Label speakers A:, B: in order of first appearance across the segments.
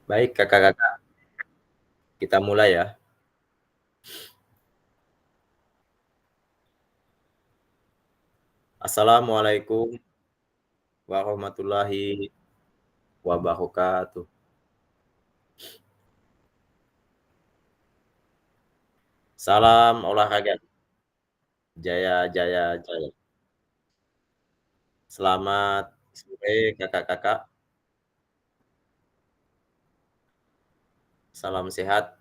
A: Baik, Kakak-kakak, kita mulai ya. Assalamualaikum warahmatullahi wabarakatuh. Salam olahraga, jaya jaya jaya. Selamat sore Kakak-kakak, salam sehat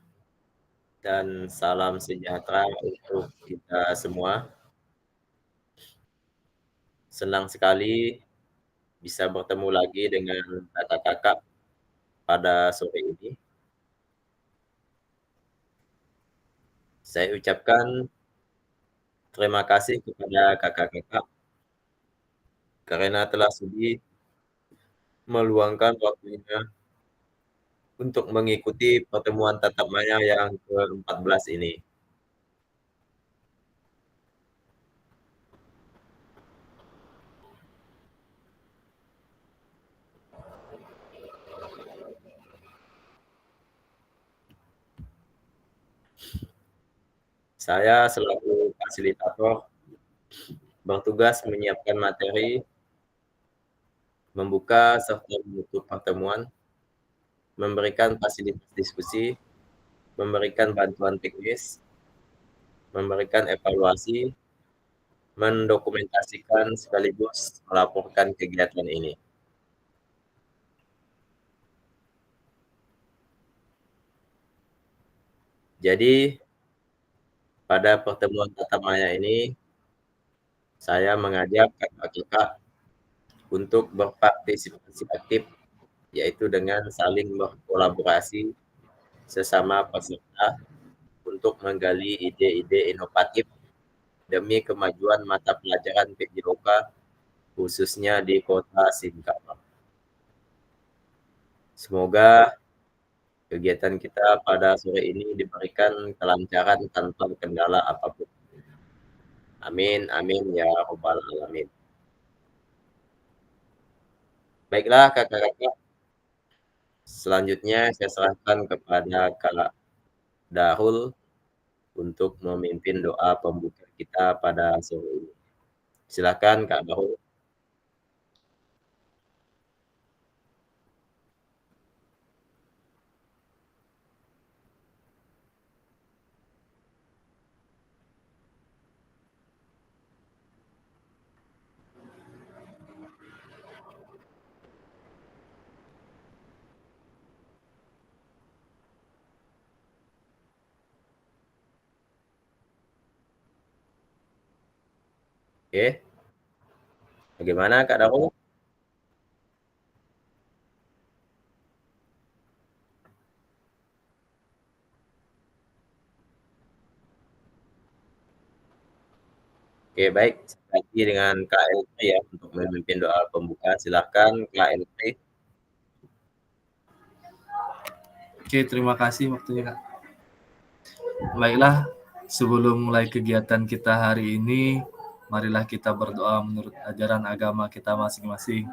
A: dan salam sejahtera untuk kita semua. Senang sekali bisa bertemu lagi dengan Kakak-kakak pada sore ini. Saya ucapkan terima kasih kepada Kakak-kakak karena telah sudi meluangkan waktunya untuk mengikuti pertemuan tatap maya yang ke-14 ini. Saya selaku fasilitator bertugas menyiapkan materi, membuka serta menutup pertemuan, memberikan fasilitas diskusi, memberikan bantuan teknis, memberikan evaluasi, mendokumentasikan sekaligus melaporkan kegiatan ini. Jadi, pada pertemuan tatap maya ini, saya mengajak kakak-kakak untuk berpartisipasi aktif, yaitu dengan saling berkolaborasi sesama peserta untuk menggali ide-ide inovatif demi kemajuan mata pelajaran PJOK khususnya di Kota Singkawang. Semoga kegiatan kita pada sore ini diberikan kelancaran tanpa kendala apapun. Amin, amin ya robbal alamin. Baiklah kakak-kakak, selanjutnya saya serahkan kepada Kak Darul untuk memimpin doa pembuka kita pada sore ini. Silakan Kak Darul. Oke, bagaimana Kak Darul? Oke, baik. Lagi dengan Kak Elfri ya untuk memimpin doa pembuka. Silakan Kak Elfri.
B: Oke, terima kasih waktunya, Kak. Baiklah, sebelum mulai kegiatan kita hari ini, marilah kita berdoa menurut ajaran agama kita masing-masing,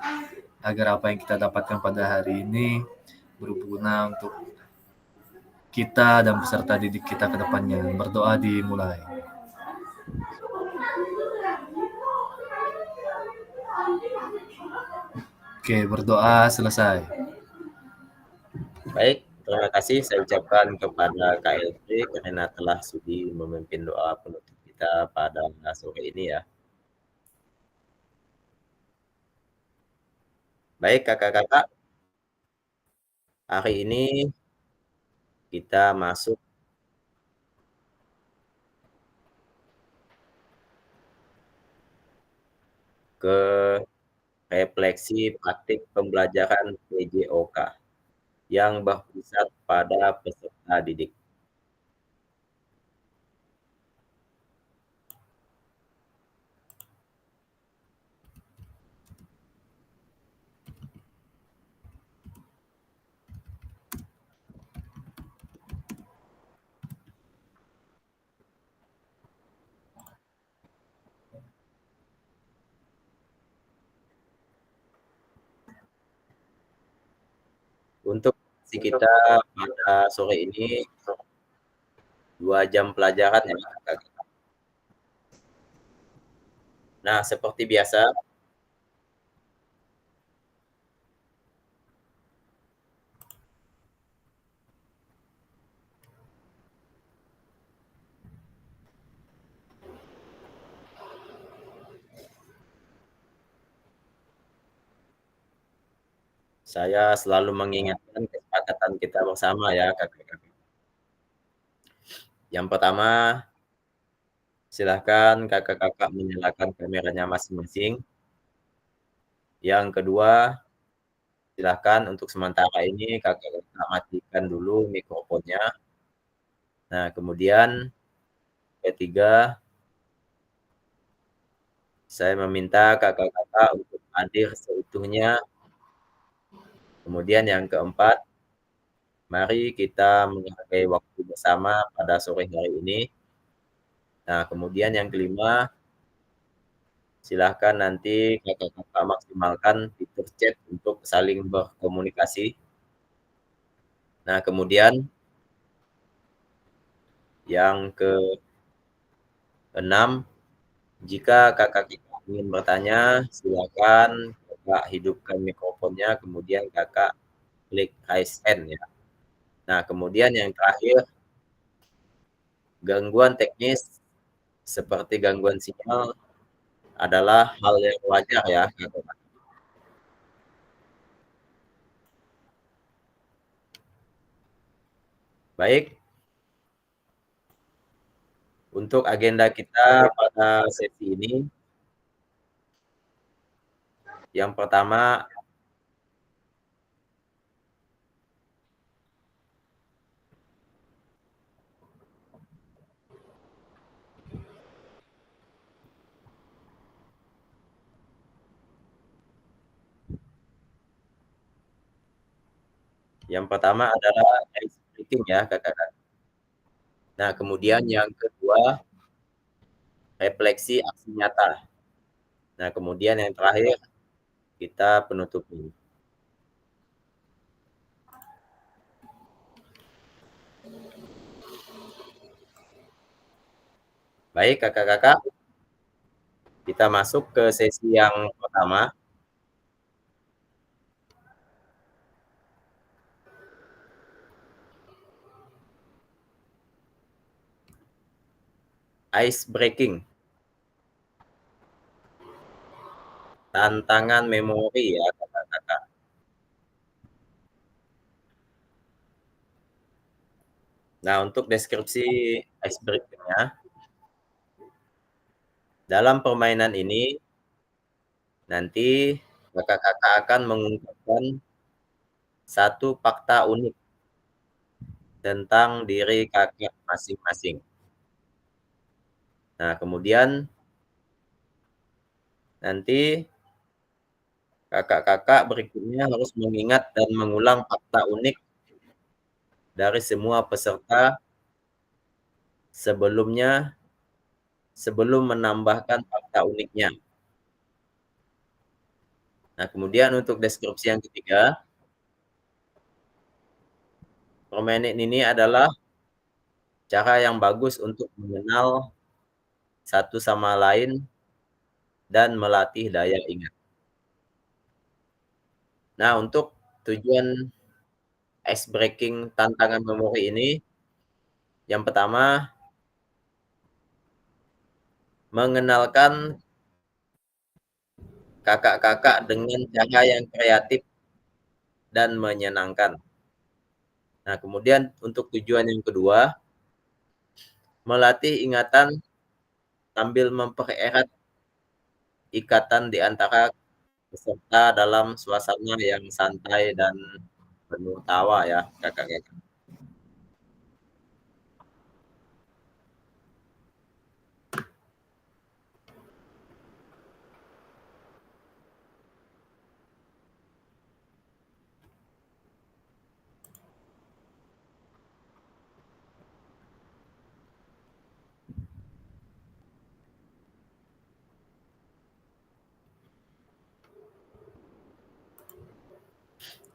B: agar apa yang kita dapatkan pada hari ini berguna untuk kita dan peserta didik kita ke depannya. Berdoa dimulai. Oke, berdoa selesai.
A: Baik, terima kasih saya ucapkan kepada Kak Elfri karena telah sudi memimpin doa penutup kita. kita pada sore ini ya. Baik Kakak-kakak, hari ini kita masuk ke refleksi praktik pembelajaran PJOK yang berpusat pada peserta didik. Untuk kita pada sore ini 2 jam pelajaran ya Kakak. Nah, seperti biasa saya selalu mengingatkan kesepakatan kita bersama ya Kakak-kakak. Yang pertama, silahkan Kakak-kakak menyalakan kameranya masing-masing. Yang kedua, silahkan untuk sementara ini Kakak-kakak matikan dulu mikrofonnya. Nah, kemudian ketiga, saya meminta Kakak-kakak untuk hadir seutuhnya. Kemudian yang keempat, mari kita menghargai waktu bersama pada sore hari ini. Nah, kemudian yang kelima, silahkan nanti Kakak-kakak maksimalkan fitur chat untuk saling berkomunikasi. Nah, kemudian yang keenam, jika Kakak-kakak ingin bertanya, silakan Kakak hidupkan mikrofonnya, kemudian Kakak klik raise hand ya. Nah, kemudian yang terakhir, gangguan teknis seperti gangguan sinyal adalah hal yang wajar ya, Kakak. Baik, untuk agenda kita pada sesi ini, yang pertama adalah ice breaking ya, Kakak. Nah, kemudian yang kedua, refleksi aksi nyata. Nah, kemudian yang terakhir, kita penutupnya. Baik, Kakak-kakak, kita masuk ke sesi yang pertama. Ice breaking, tantangan memori ya, Kakak-kakak. Nah, untuk deskripsi ice breaking-nya, dalam permainan ini nanti Kakak-kakak akan mengungkapkan satu fakta unik tentang diri Kakak masing-masing. Nah, kemudian nanti Kakak-kakak berikutnya harus mengingat dan mengulang fakta unik dari semua peserta sebelumnya sebelum menambahkan fakta uniknya. Nah, kemudian untuk deskripsi yang ketiga, permainan ini adalah cara yang bagus untuk mengenal satu sama lain dan melatih daya ingat. Nah, untuk tujuan ice breaking tantangan memori ini, yang pertama, mengenalkan kakak-kakak dengan cara yang kreatif dan menyenangkan. Nah, kemudian untuk tujuan yang kedua, melatih ingatan sambil mempererat ikatan di antara peserta dalam suasana yang santai dan penuh tawa ya, kakak-kakak.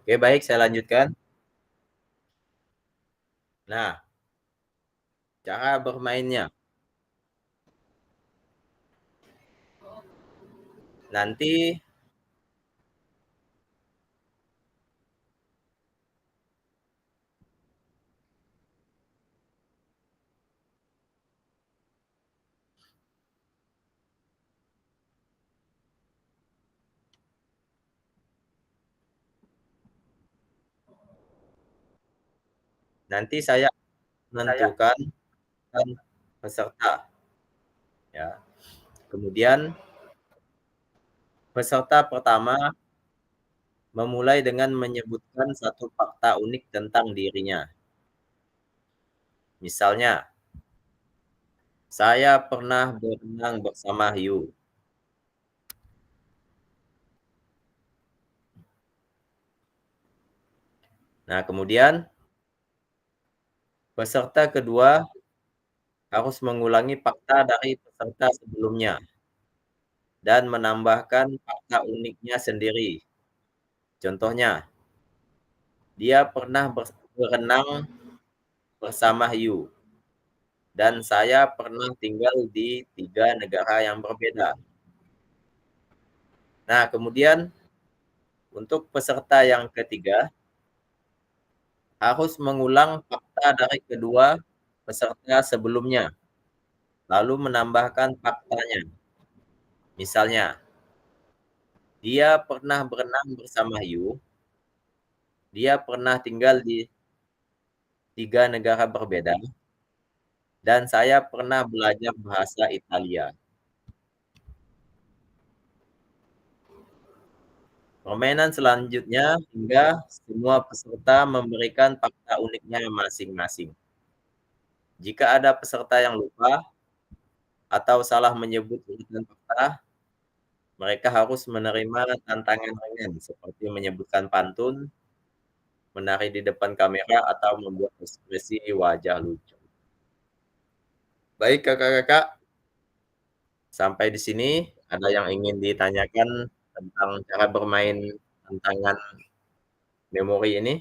A: Oke, baik, saya lanjutkan. Nah, cara bermainnya. Nanti saya menentukan peserta ya. Kemudian peserta pertama memulai dengan menyebutkan satu fakta unik tentang dirinya. Misalnya, saya pernah berenang bersama hiu. Nah, kemudian peserta kedua harus mengulangi fakta dari peserta sebelumnya dan menambahkan fakta uniknya sendiri. Contohnya, dia pernah berenang bersama hiu dan saya pernah tinggal di 3 negara yang berbeda. Nah, kemudian untuk peserta yang ketiga harus mengulang fakta dari kedua peserta sebelumnya, lalu menambahkan faktanya. Misalnya, dia pernah berenang bersama hiu, dia pernah tinggal di 3 negara berbeda, dan saya pernah belajar bahasa Italia. Permainan selanjutnya hingga semua peserta memberikan fakta uniknya masing-masing. Jika ada peserta yang lupa atau salah menyebut urutan fakta, mereka harus menerima tantangan ringan seperti menyebutkan pantun, menari di depan kamera, atau membuat ekspresi wajah lucu. Baik kakak-kakak, sampai di sini ada yang ingin ditanyakan tentang cara bermain tantangan memori ini?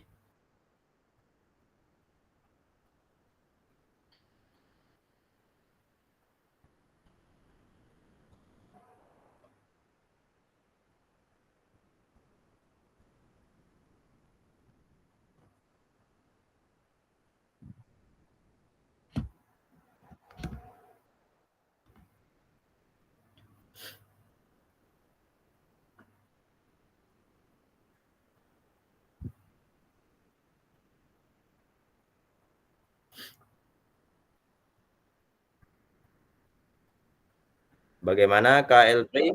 A: Bagaimana Kak Elfri?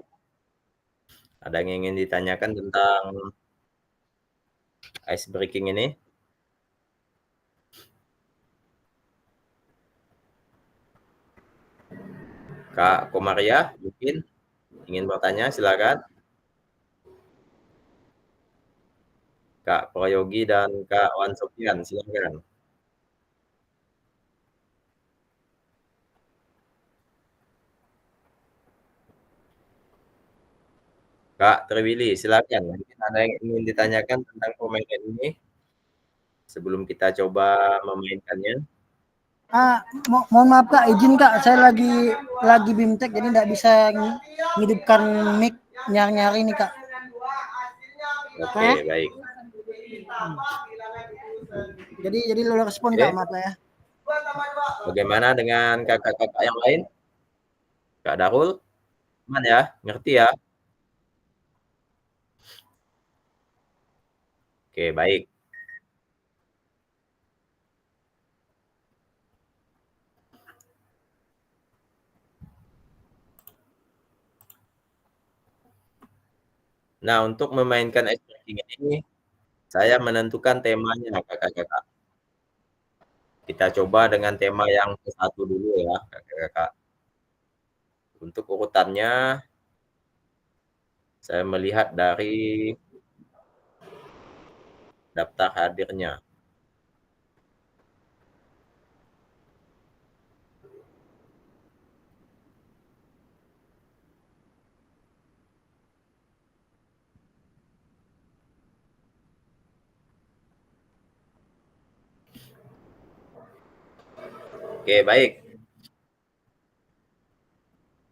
A: Ada yang ingin ditanyakan tentang ice breaking ini? Kak Komaria mungkin ingin bertanya, silakan. Kak Prayogi dan Kak Wan Sofian, silakan. Kak Triwili, silakan. Mungkin ada yang ingin ditanyakan tentang permainan ini sebelum kita coba memainkannya.
C: Mohon maaf Kak, izin Kak, saya lagi bimtek jadi nggak bisa menghidupkan mic nyari-nyari nih Kak.
A: Oke, baik.
C: Jadi lo respon Kak, maaf ya.
A: Bagaimana dengan kakak-kakak yang lain? Kak Darul, aman ya? Ngerti ya? Oke, baik. Nah, untuk memainkan ice breaking ini, saya menentukan temanya, Kakak-kakak. Kita coba dengan tema yang ke-1 dulu ya, Kakak-kakak. Untuk urutannya, saya melihat dari daftar hadirnya. Oke, baik.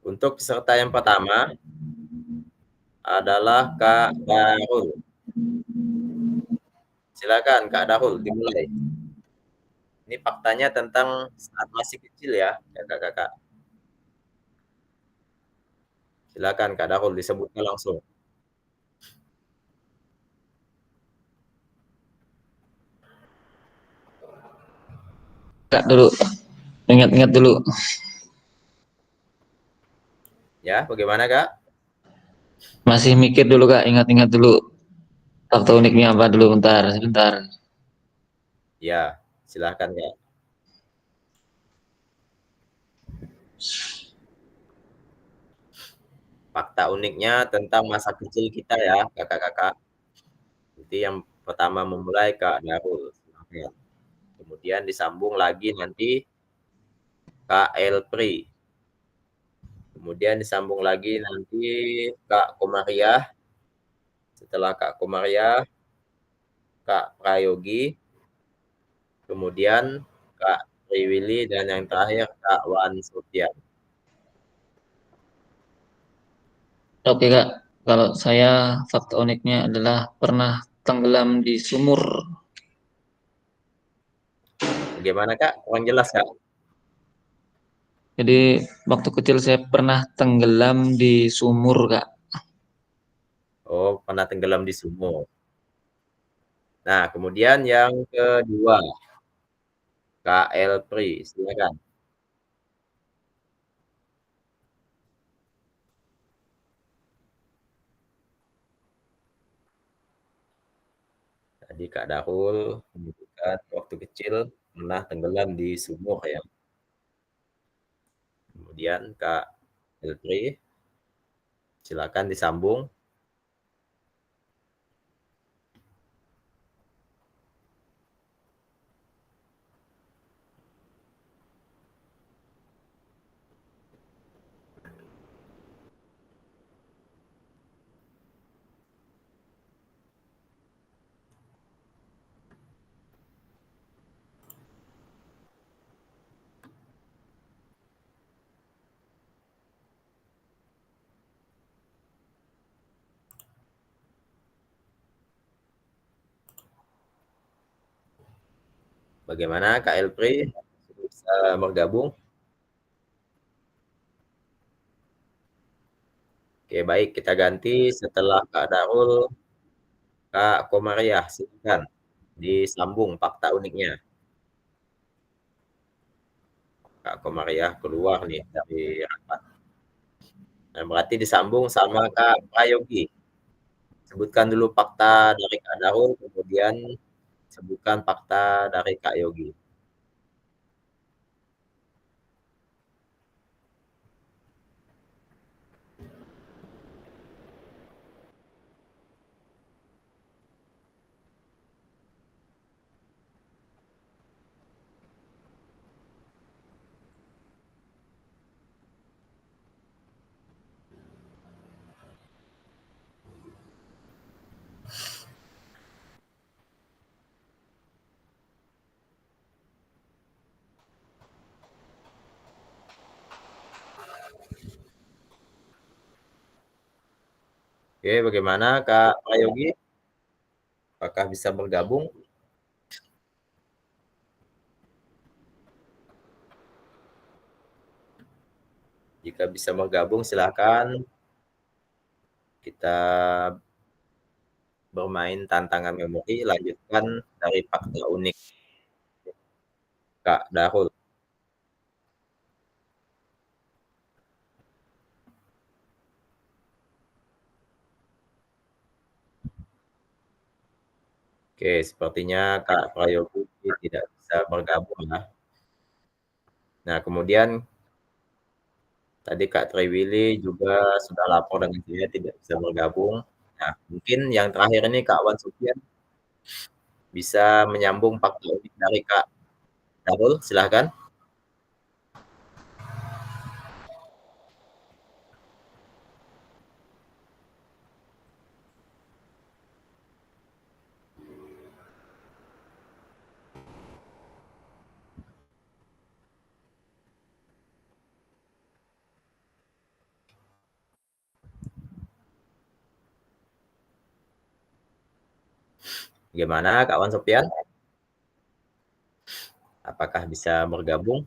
A: Untuk peserta yang pertama adalah Kak Darul. Silakan Kak Darul, dimulai. Ini faktanya tentang saat masih kecil ya, Kakak-kakak. Silakan Kak Darul, disebutkan langsung.
D: Kak dulu, ingat-ingat dulu.
A: Ya, bagaimana Kak?
D: Masih mikir dulu Kak, ingat-ingat dulu. Fakta uniknya apa dulu, bentar, sebentar.
A: Ya, silakan Kak. Fakta uniknya tentang masa kecil kita ya, Kakak-kakak. Nanti yang pertama memulai Kak Darul. Silakan. Kemudian disambung lagi nanti Kak Elpri. Kemudian disambung lagi nanti Kak Komariah. Setelah Kak Komariah, Kak Prayogi. Kemudian Kak Triwili dan yang terakhir Kak Wan Sutian.
D: Oke Kak, kalau saya fakta uniknya adalah pernah tenggelam di sumur.
A: Bagaimana Kak? Kurang jelas Kak?
D: Jadi waktu kecil saya pernah tenggelam di sumur Kak.
A: Oh, pernah tenggelam di sumur. Nah, kemudian yang kedua, Kak Elpri, silakan. Tadi Kak Darul menyebutkan waktu kecil pernah tenggelam di sumur ya. Kemudian Kak Elpri, silakan disambung. Bagaimana Kak Elpri? Bisa bergabung? Oke, baik. Kita ganti setelah Kak Darul, Kak Komariah, silakan disambung fakta uniknya. Kak Komariah keluar nih dari rapat. Nah, berarti disambung sama Kak Prayogi. Sebutkan dulu fakta dari Kak Darul, kemudian sebutkan fakta dari Kak Yogi. Oke, bagaimana Kak Prayogi? Apakah bisa bergabung? Jika bisa bergabung silakan. Kita bermain tantangan memori, lanjutkan dari fakta unik. Kak Darul. Oke, sepertinya Kak Prayogi tidak bisa bergabung ya. Nah, kemudian tadi Kak Triwili juga sudah lapor dengan saya tidak bisa bergabung. Nah, mungkin yang terakhir ini Kak Wan Sufian bisa menyambung fakta unik dari Kak Darul, silahkan. Gimana Kak Wan Sofian? Apakah bisa bergabung?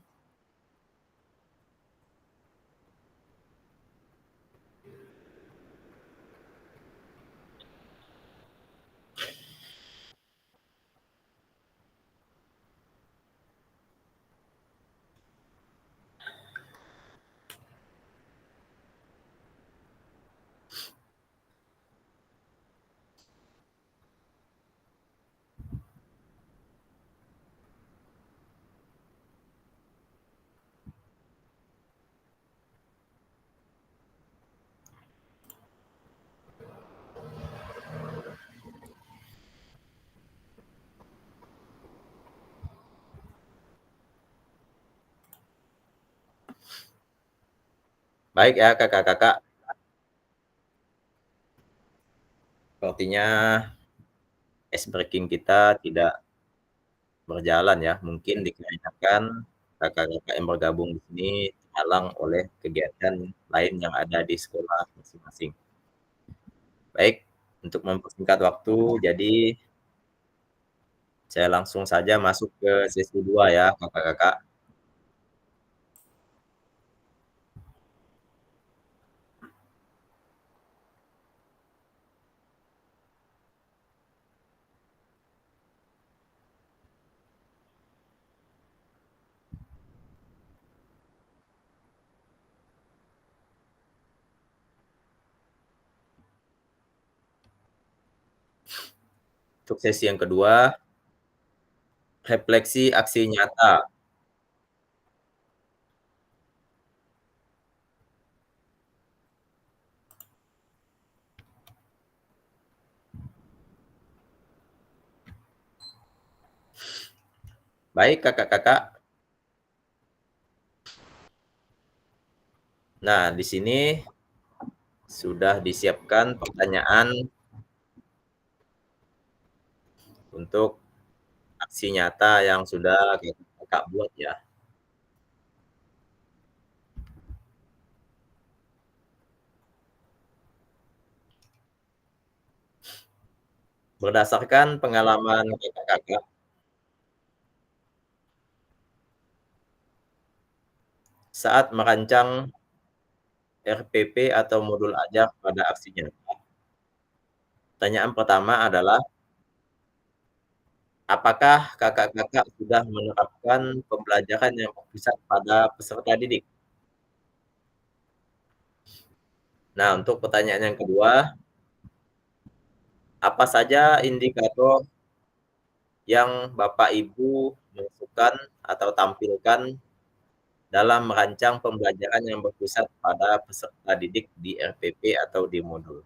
A: Baik ya kakak-kakak. Sepertinya ice breaking kita tidak berjalan ya. Mungkin dikarenakan kakak-kakak yang bergabung di sini terhalang oleh kegiatan lain yang ada di sekolah masing-masing. Baik, untuk mempersingkat waktu, jadi saya langsung saja masuk ke sesi 2 ya kakak-kakak. Untuk sesi yang kedua, refleksi aksi nyata. Baik kakak-kakak. Nah, di sini sudah disiapkan pertanyaan untuk aksi nyata yang sudah kakak buat ya. Berdasarkan pengalaman kakak-kakak, saat merancang RPP atau modul ajar pada aksi nyata, pertanyaan pertama adalah, apakah kakak-kakak sudah menerapkan pembelajaran yang berpusat pada peserta didik? Nah, untuk pertanyaan yang kedua, apa saja indikator yang Bapak Ibu masukkan atau tampilkan dalam merancang pembelajaran yang berpusat pada peserta didik di RPP atau di modul?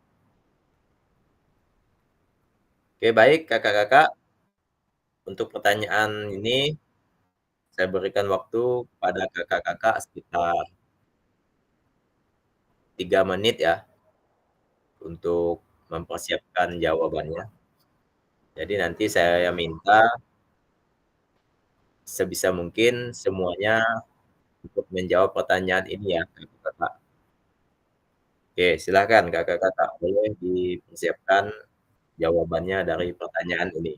A: Oke, baik kakak-kakak. Untuk pertanyaan ini, saya berikan waktu pada kakak-kakak sekitar 3 menit ya, untuk mempersiapkan jawabannya. Jadi nanti saya minta sebisa mungkin semuanya untuk menjawab pertanyaan ini ya, kakak-kakak. Oke, silakan kakak-kakak, boleh dipersiapkan jawabannya dari pertanyaan ini.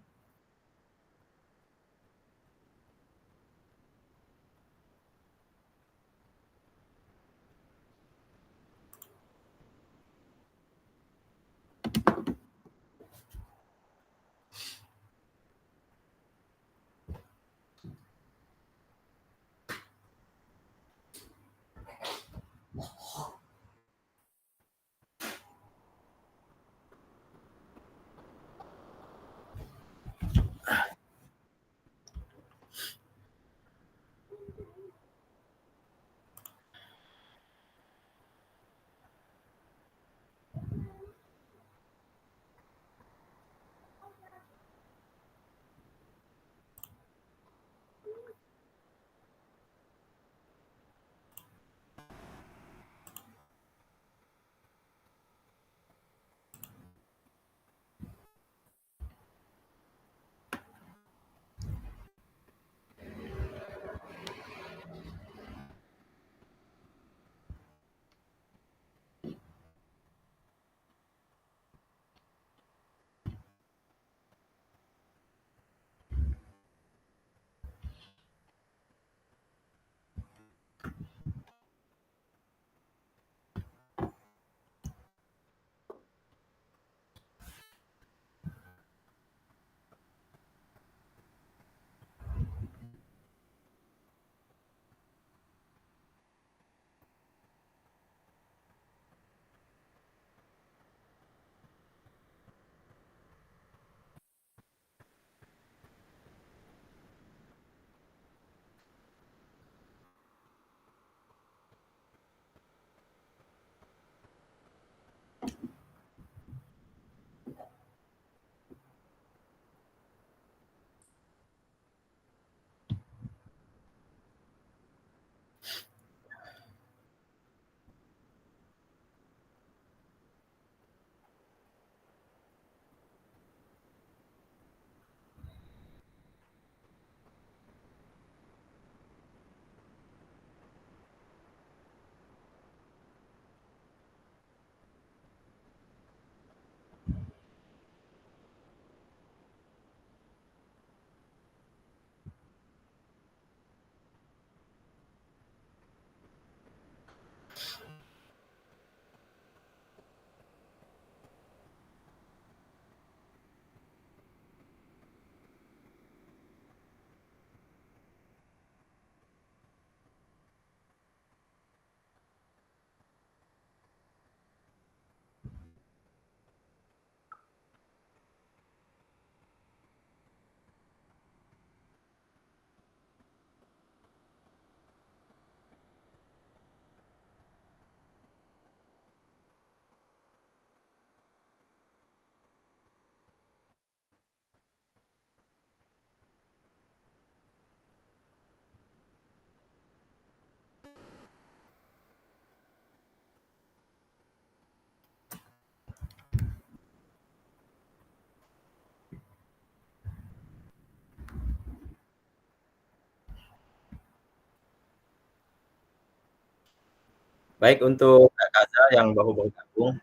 A: Baik, untuk Kak Kaza yang baru bergabung,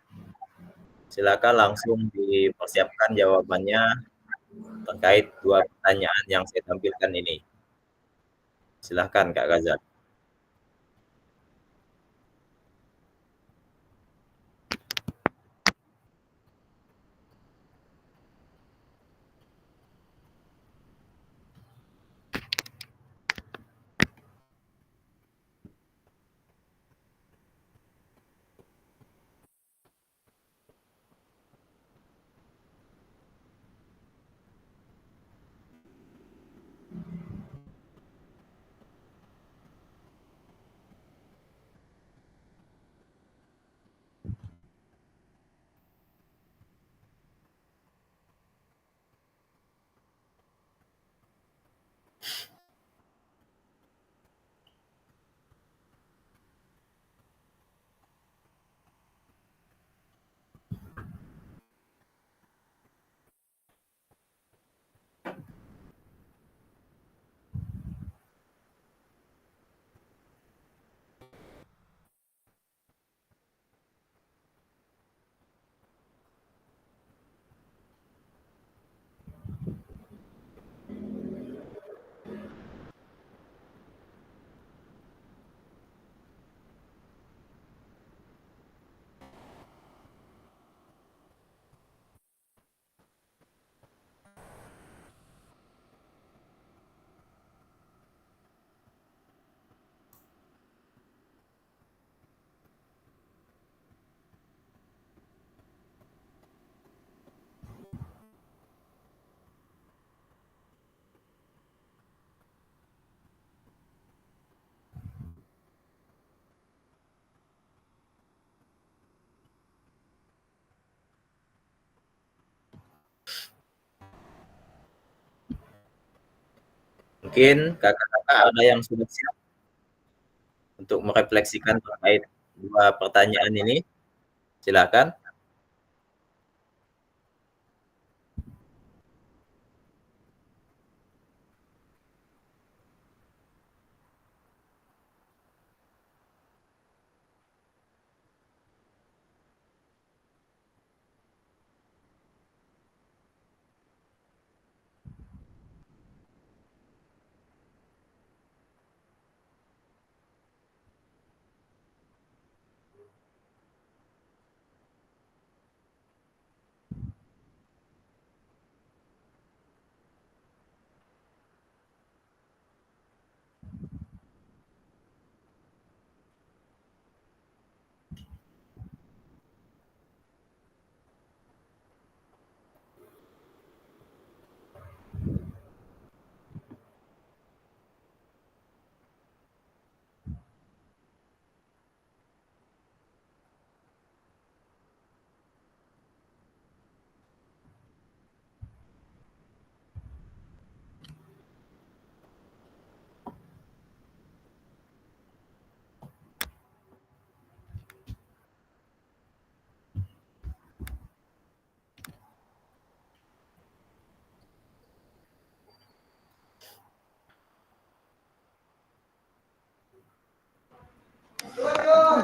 A: silakan langsung dipersiapkan jawabannya terkait 2 pertanyaan yang saya tampilkan ini. Silahkan Kak Kaza. Mungkin Kakak-kakak ada yang sudah siap untuk merefleksikan terkait 2 pertanyaan ini? Silakan.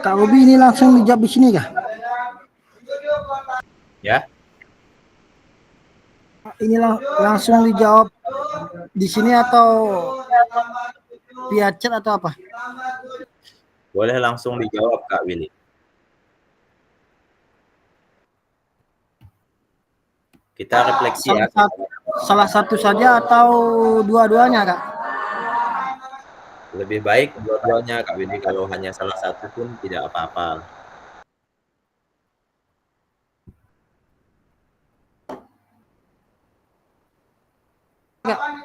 C: Kak Bobi ini langsung dijawab di sini kah?
A: Ya.
C: Ini langsung dijawab di sini atau via chat atau apa?
A: Boleh langsung dijawab Kak Willy. Kita refleksi ya.
C: Salah satu saja atau dua-duanya Kak?
A: Lebih baik dua-duanya Kak Willy, kalau hanya salah satu pun tidak apa-apa.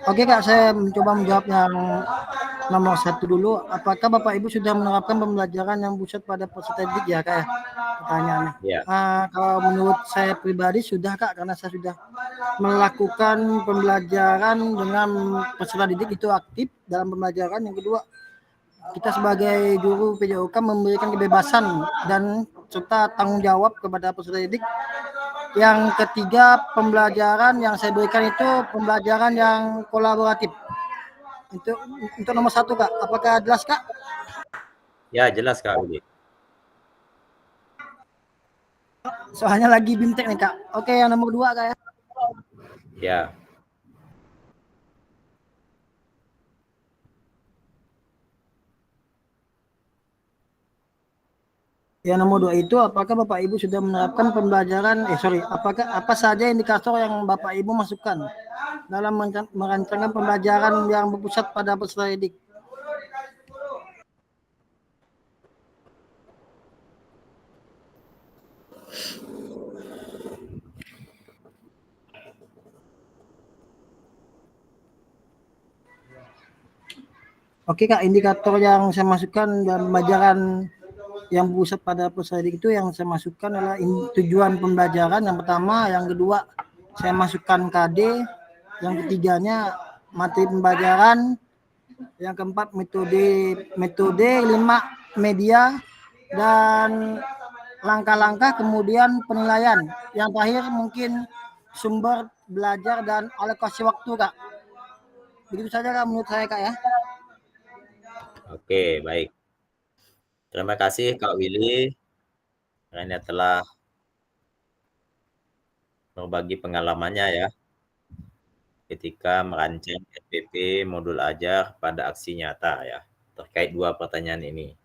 C: Oke Kak, saya mencoba menjawab yang nomor 1 dulu. Apakah Bapak Ibu sudah menerapkan pembelajaran yang pusat pada peserta didik ya Kak ya? Pertanyaannya.
A: Ya.
C: Kalau menurut saya pribadi sudah Kak, karena saya sudah melakukan pembelajaran dengan peserta didik itu aktif dalam pembelajaran. Yang kedua, kita sebagai guru PJOK memberikan kebebasan dan serta tanggung jawab kepada peserta didik. Yang ketiga, pembelajaran yang saya berikan itu pembelajaran yang kolaboratif. Untuk nomor 1 Kak, apakah jelas Kak?
A: Ya, jelas Kak Willy.
C: Soalnya lagi bimtek nih Kak. Oke, yang nomor 2 Kak ya.
A: Ya.
C: Yang nomor 2 itu apakah Bapak Ibu sudah menerapkan pembelajaran apakah apa saja indikator yang Bapak Ibu masukkan dalam merancangkan pembelajaran yang berpusat pada peserta didik? Oke Kak, indikator yang saya masukkan dalam pembelajaran yang berpusat pada peserta didik itu yang saya masukkan adalah tujuan pembelajaran yang pertama, yang kedua saya masukkan KD, yang ketiganya materi pembelajaran, yang keempat metode 5 media, dan langkah-langkah kemudian penilaian. Yang terakhir mungkin sumber belajar dan alokasi waktu Kak. Begitu saja Kak menurut saya Kak ya.
A: Oke, baik. Terima kasih Kak Willy karena telah berbagi pengalamannya ya ketika merancang SPP modul ajar pada aksi nyata ya terkait 2 pertanyaan ini.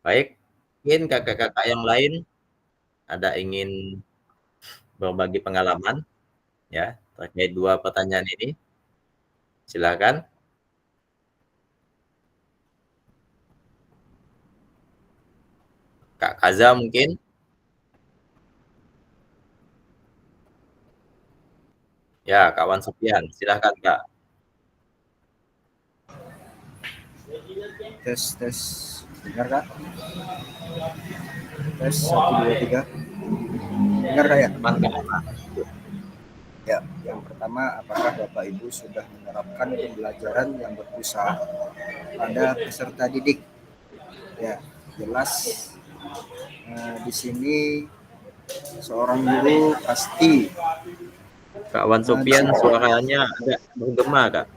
A: Baik, mungkin kakak-kakak yang lain ada ingin berbagi pengalaman ya terkait 2 pertanyaan ini? Silakan. Kak Kaza mungkin? Ya, kawan Sofian, silakan Kak.
E: Tes. Dengar Kak? Tes 1 2 3. Dengar Kak ya? Ya, yang pertama apakah Bapak Ibu sudah menerapkan pembelajaran yang berpusat pada peserta didik? Ya, jelas di sini seorang guru pasti.
A: Kawan Sofian suaranya agak bergema Kak.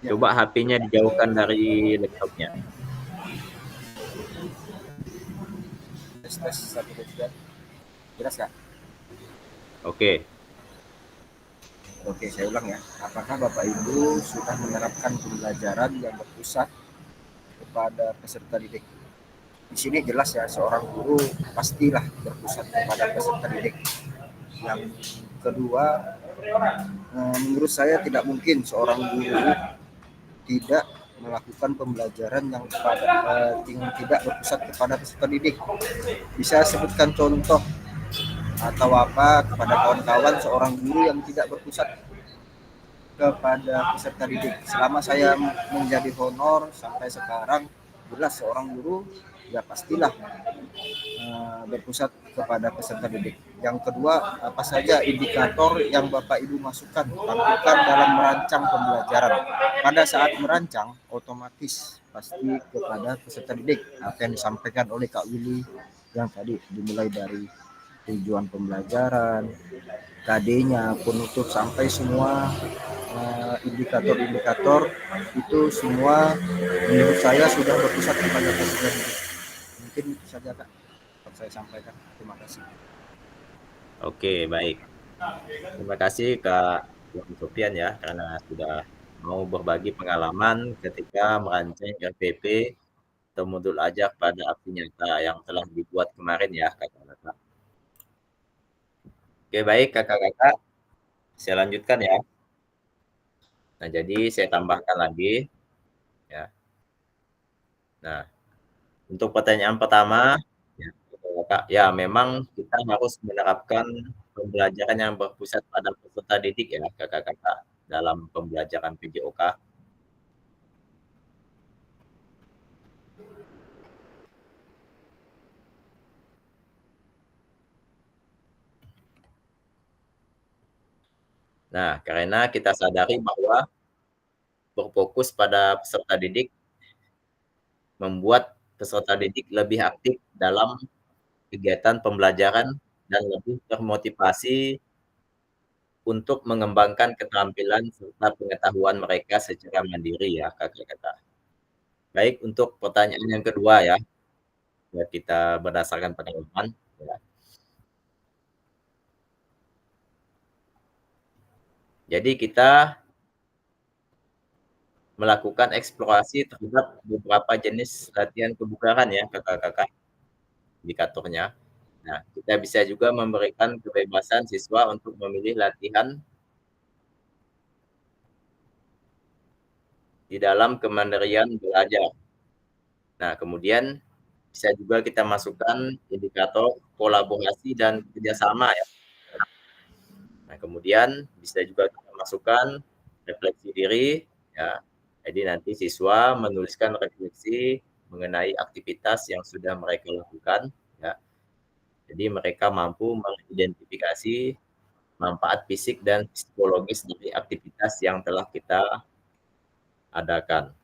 A: Coba HP-nya dijauhkan dari laptopnya.
E: Tes 1 2 3. Jelas Kak?
A: Oke.
E: Oke, saya ulang ya. Apakah Bapak Ibu sudah menerapkan pembelajaran yang berpusat kepada peserta didik? Di sini jelas ya, seorang guru pastilah berpusat kepada peserta didik. Yang kedua, menurut saya tidak mungkin seorang guru tidak melakukan pembelajaran yang tidak berpusat kepada peserta didik. Bisa sebutkan contoh atau apa kepada kawan-kawan seorang guru yang tidak berpusat kepada peserta didik? Selama saya menjadi honor sampai sekarang, jelas seorang guru ya pastilah berpusat kepada peserta didik. Yang kedua, apa saja indikator yang Bapak Ibu lakukan dalam merancang pembelajaran? Pada saat merancang, otomatis pasti kepada peserta didik. Apa yang disampaikan oleh Kak Willy yang tadi dimulai dari tujuan pembelajaran, KD-nya, penutup sampai semua indikator-indikator itu semua menurut saya sudah berpusat kepada peserta didik. Mungkin itu saja Kak yang saya sampaikan. Terima kasih.
A: Oke, baik. Terima kasih Kak Sofian ya karena sudah mau berbagi pengalaman ketika merancang RPP atau modul ajar pada aksi nyata yang telah dibuat kemarin ya kakak-kakak. Oke, baik kakak-kakak. Saya lanjutkan ya. Nah, jadi saya tambahkan lagi ya. Nah, untuk pertanyaan pertama ya, kakak, ya memang kita harus menerapkan pembelajaran yang berpusat pada peserta didik ya kakak-kakak dalam pembelajaran PJOK. Nah, karena kita sadari bahwa berfokus pada peserta didik membuat peserta didik lebih aktif dalam kegiatan pembelajaran dan lebih termotivasi untuk mengembangkan keterampilan serta pengetahuan mereka secara mandiri ya kakak-kakak. Baik, untuk pertanyaan yang kedua ya. ya kita berdasarkan pengalaman ya. Jadi kita melakukan eksplorasi terhadap beberapa jenis latihan kebugaran ya kakak-kakak indikatornya. Nah, kita bisa juga memberikan kebebasan siswa untuk memilih latihan di dalam kemandirian belajar. Nah, kemudian bisa juga kita masukkan indikator kolaborasi dan kerjasama ya. Nah, kemudian bisa juga kita masukkan refleksi diri ya. Jadi nanti siswa menuliskan refleksi mengenai aktivitas yang sudah mereka lakukan ya. Jadi mereka mampu mengidentifikasi manfaat fisik dan psikologis dari aktivitas yang telah kita adakan.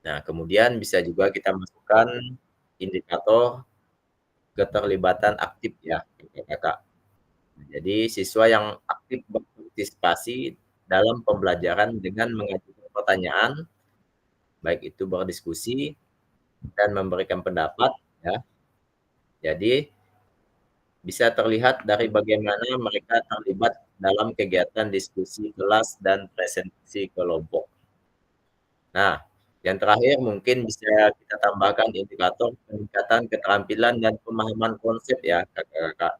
A: Nah, kemudian bisa juga kita masukkan indikator keterlibatan aktif ya, kakak. Jadi siswa yang aktif berpartisipasi dalam pembelajaran dengan mengajukan pertanyaan, baik itu berdiskusi dan memberikan pendapat ya. Jadi bisa terlihat dari bagaimana mereka terlibat dalam kegiatan diskusi kelas dan presentasi kelompok. Nah, yang terakhir mungkin bisa kita tambahkan indikator peningkatan keterampilan dan pemahaman konsep ya, kakak-kakak.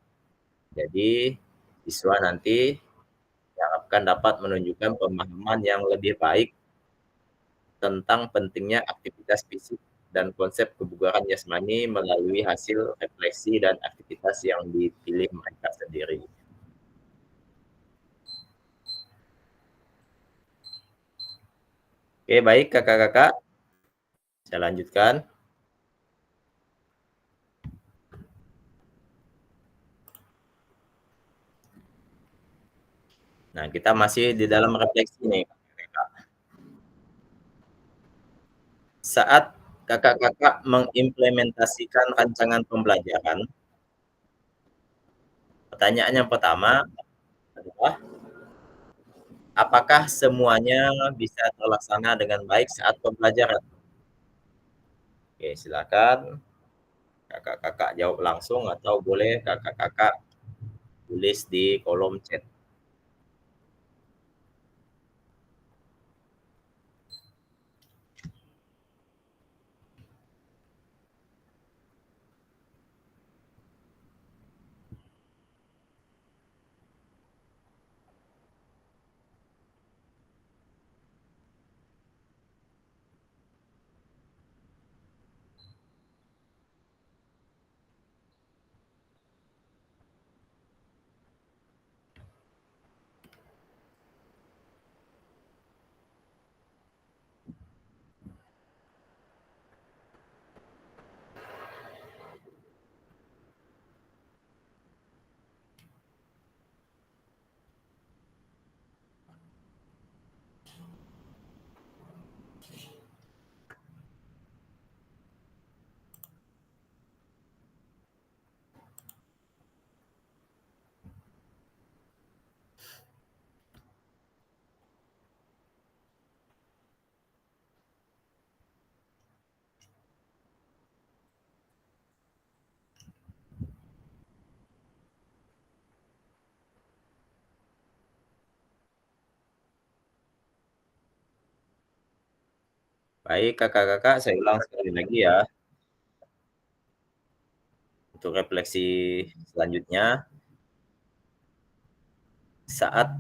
A: Jadi, siswa nanti diharapkan dapat menunjukkan pemahaman yang lebih baik tentang pentingnya aktivitas fisik dan konsep kebugaran jasmani melalui hasil refleksi dan aktivitas yang dipilih mereka sendiri. Oke, baik kakak-kakak. Saya lanjutkan. Nah, kita masih di dalam refleksi nih, kakak-kakak. Saat kakak-kakak mengimplementasikan rancangan pembelajaran, pertanyaan yang pertama adalah, apakah semuanya bisa terlaksana dengan baik saat pembelajaran? Oke, silakan kakak-kakak jawab langsung atau boleh kakak-kakak tulis di kolom chat. Baik kakak-kakak, saya ulang sekali lagi ya. Untuk refleksi selanjutnya, saat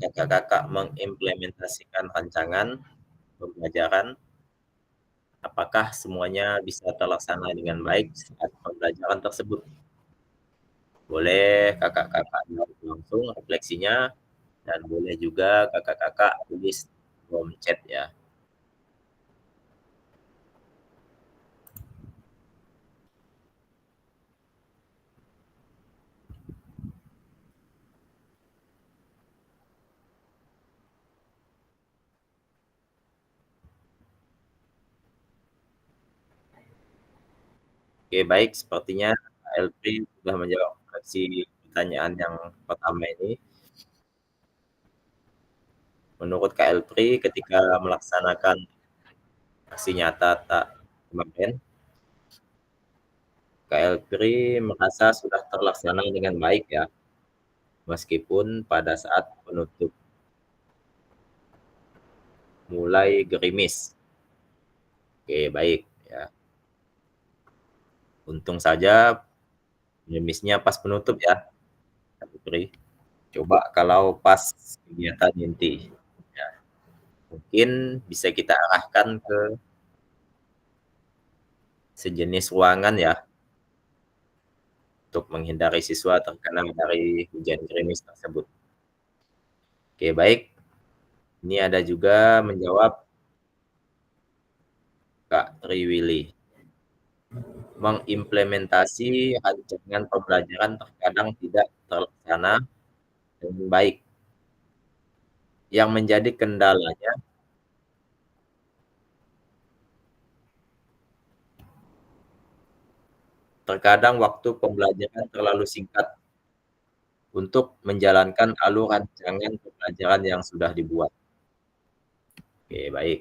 A: kakak-kakak mengimplementasikan rancangan pembelajaran, apakah semuanya bisa terlaksana dengan baik saat pembelajaran tersebut? Boleh kakak-kakak jawab langsung refleksinya, dan boleh juga kakak-kakak tulis di kolom chat ya. Oke, baik. Sepertinya Kak Elfri sudah menjawab refleksi pertanyaan yang pertama ini. Menurut Kak Elfri, ketika melaksanakan aksi nyata tak kemarin, Kak Elpri merasa sudah terlaksana dengan baik ya, meskipun pada saat penutup mulai gerimis. Oke, baik ya. Untung saja gerimisnya pas penutup ya, Kak Elpri. Coba kalau pas kegiatan inti, ya, mungkin bisa kita arahkan ke sejenis ruangan ya, untuk menghindari siswa terkena dari hujan gerimis tersebut. Oke, baik. Ini ada juga menjawab Kak Triwili. Mengimplementasi rancangan pembelajaran terkadang tidak terlaksana dengan baik. Yang menjadi kendalanya terkadang waktu pembelajaran terlalu singkat untuk menjalankan alur rancangan pembelajaran yang sudah dibuat. Oke, baik.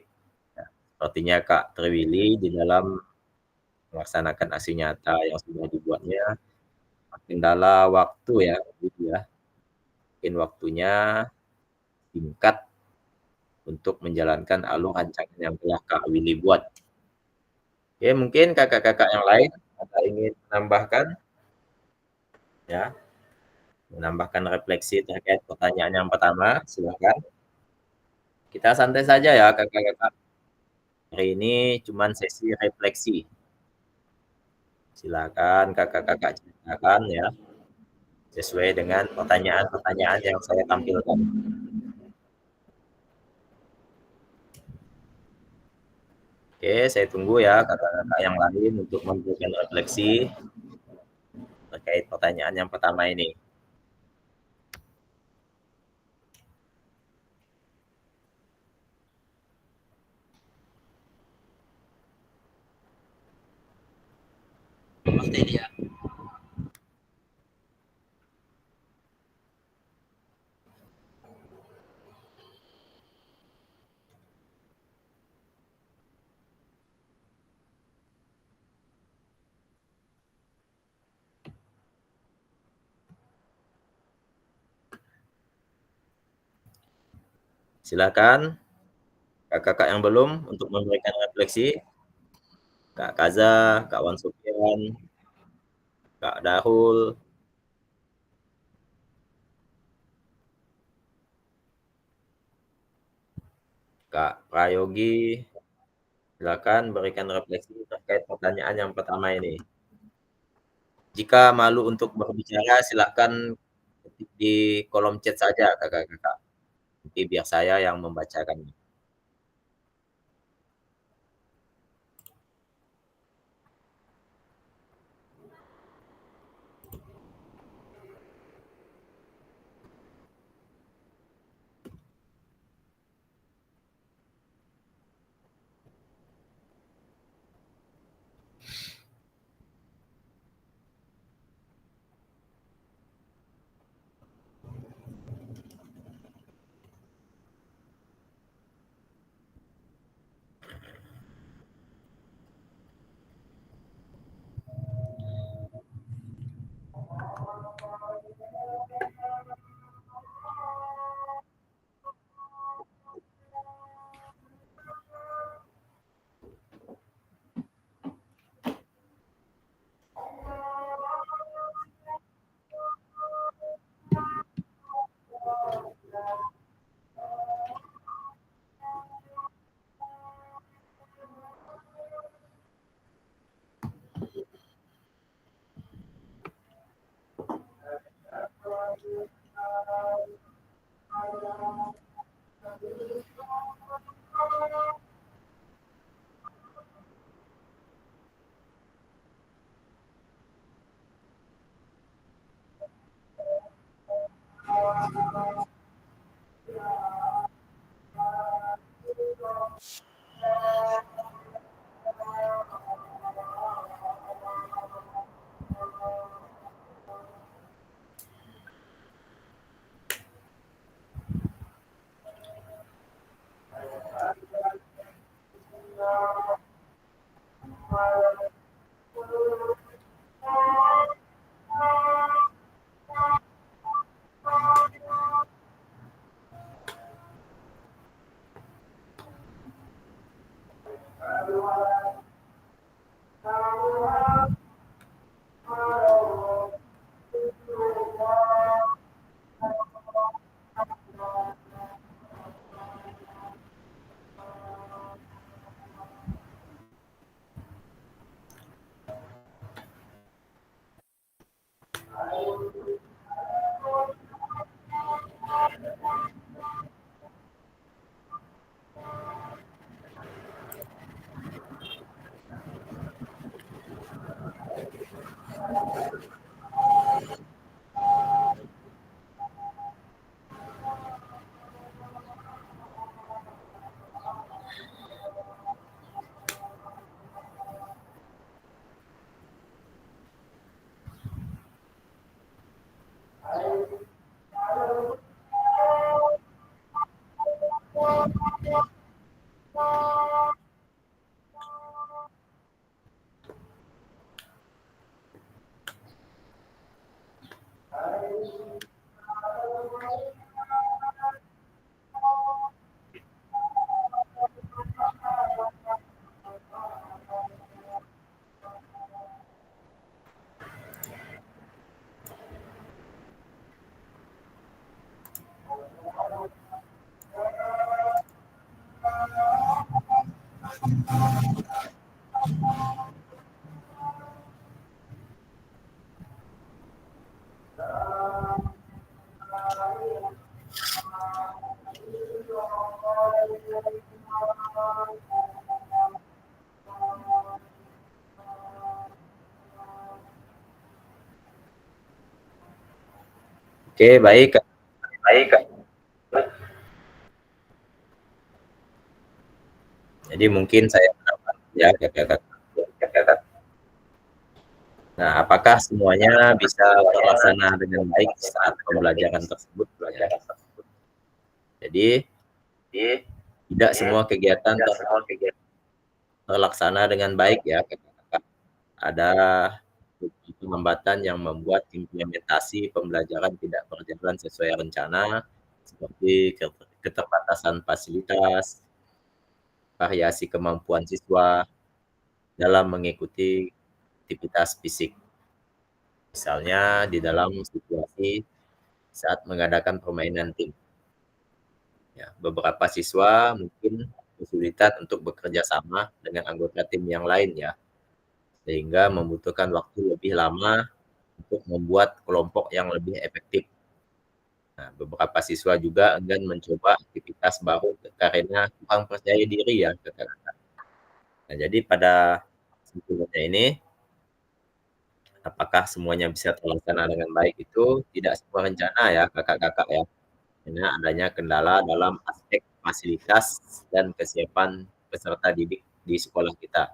A: Nah, sepertinya Kak Triwili di dalam melaksanakan aksi nyata yang sudah dibuatnya, kendala waktu ya, gitu ya. Mungkin waktunya singkat untuk menjalankan alur rancangan yang telah Kak Willy buat. Oke, mungkin kakak-kakak yang lain ada ingin menambahkan ya, menambahkan refleksi terkait pertanyaan yang pertama, silakan. Kita santai saja ya kakak-kakak. Hari ini cuman sesi refleksi. Silakan kakak-kakak ceritakan ya, sesuai dengan pertanyaan-pertanyaan yang saya tampilkan. Oke, saya tunggu ya kakak-kakak yang lain untuk memberikan refleksi terkait pertanyaan yang pertama ini. Silakan kakak-kakak yang belum untuk memberikan refleksi. Kak Kaza, Kak Wan Sofian, Kak Dahul, Kak Prayogi, silakan berikan refleksi terkait pertanyaan yang pertama ini. Jika malu untuk berbicara, silakan ketik di kolom chat saja kakak-kakak. Nanti biar saya yang membacakan. Oke, baik. Jadi mungkin saya menambah ya Kakak. Nah, apakah semuanya bisa terlaksana dengan baik saat pembelajaran tersebut? Ya. Jadi, tidak semua kegiatan terlaksana dengan baik ya, Kakak. Ada beberapa hambatan yang membuat implementasi pembelajaran tidak berjalan sesuai rencana, seperti keterbatasan fasilitas, variasi kemampuan siswa dalam mengikuti aktivitas fisik. Misalnya di dalam situasi saat mengadakan permainan tim. Ya, beberapa siswa mungkin kesulitan untuk bekerja sama dengan anggota tim yang lain ya, sehingga membutuhkan waktu lebih lama untuk membuat kelompok yang lebih efektif. Nah, beberapa siswa juga enggan mencoba aktivitas baru karena kurang percaya diri ya, Kakak-kakak. Nah, jadi pada kesimpulannya ini, apakah semuanya bisa terlaksana dengan baik itu tidak semua rencana ya, Kakak-kakak ya. Karena adanya kendala dalam aspek fasilitas dan kesiapan peserta didik di sekolah kita.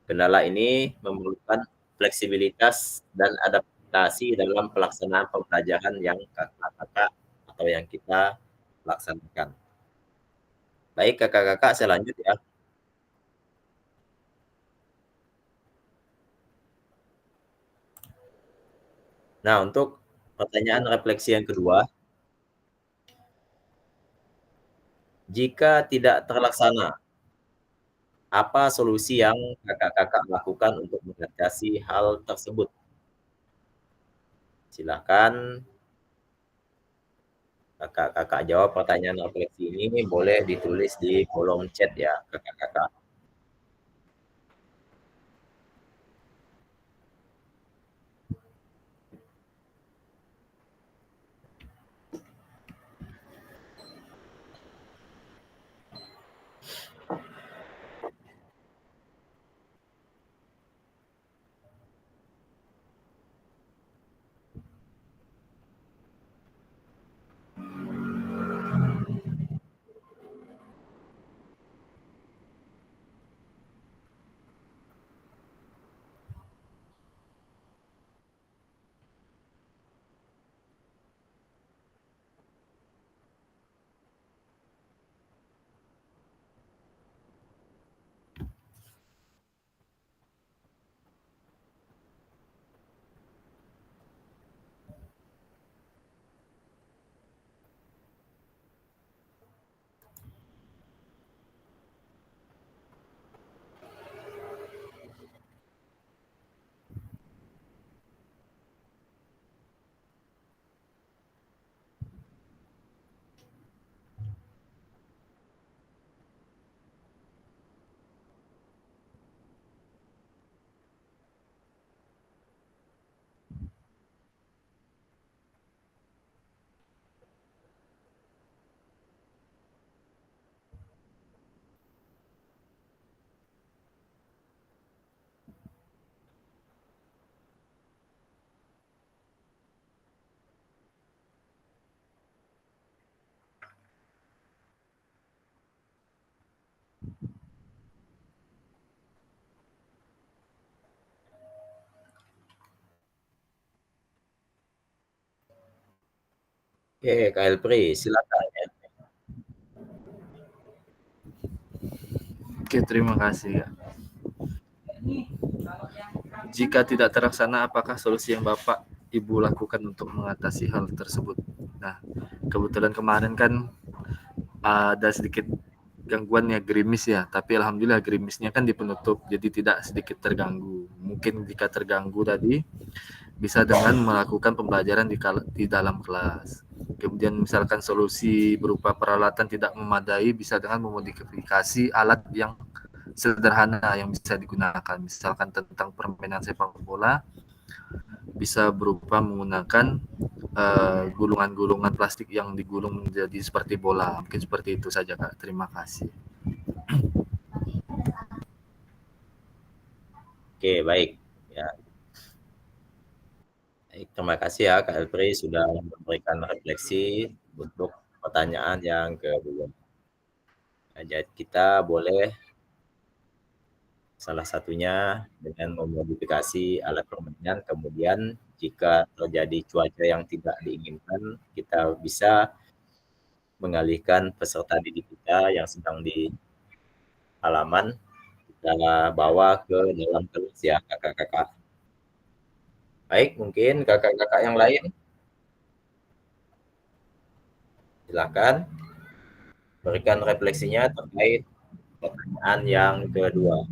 A: Kendala ini memerlukan fleksibilitas dan adaptasi dalam pelaksanaan pembelajaran yang kakak-kakak atau yang kita laksanakan. Baik kakak-kakak, saya lanjut ya. Nah, untuk pertanyaan refleksi yang kedua, jika tidak terlaksana, apa solusi yang kakak-kakak lakukan untuk mengatasi hal tersebut? Silakan kakak-kakak jawab pertanyaan refleksi ini, boleh ditulis di kolom chat ya kakak-kakak. Oke, Kak Elpri, silakan ya.
B: Oke, terima kasih ya. Jika tidak terlaksana, apakah solusi yang Bapak Ibu lakukan untuk mengatasi hal tersebut? Nah, kebetulan kemarin kan ada sedikit gangguan ya, gerimis ya, tapi alhamdulillah gerimisnya kan dipenutup, jadi tidak sedikit terganggu. Mungkin jika terganggu tadi bisa dengan melakukan pembelajaran di dalam kelas. Kemudian misalkan solusi berupa peralatan tidak memadai, bisa dengan memodifikasi alat yang sederhana yang bisa digunakan. Misalkan tentang permainan sepak bola, bisa berupa menggunakan gulungan-gulungan plastik yang digulung menjadi seperti bola. Mungkin seperti itu saja Kak. Terima kasih.
A: Oke, baik. Ya. Baik, terima kasih ya Kak Elfri sudah memberikan refleksi untuk pertanyaan yang kedua. Nah, jadi kita boleh salah satunya dengan memodifikasi alat permainan, kemudian jika terjadi cuaca yang tidak diinginkan, kita bisa mengalihkan peserta didik kita yang sedang di halaman, kita bawa ke dalam kelas ya kakak-kakak. Baik, mungkin kakak-kakak yang lain, silakan berikan refleksinya terkait pertanyaan yang kedua.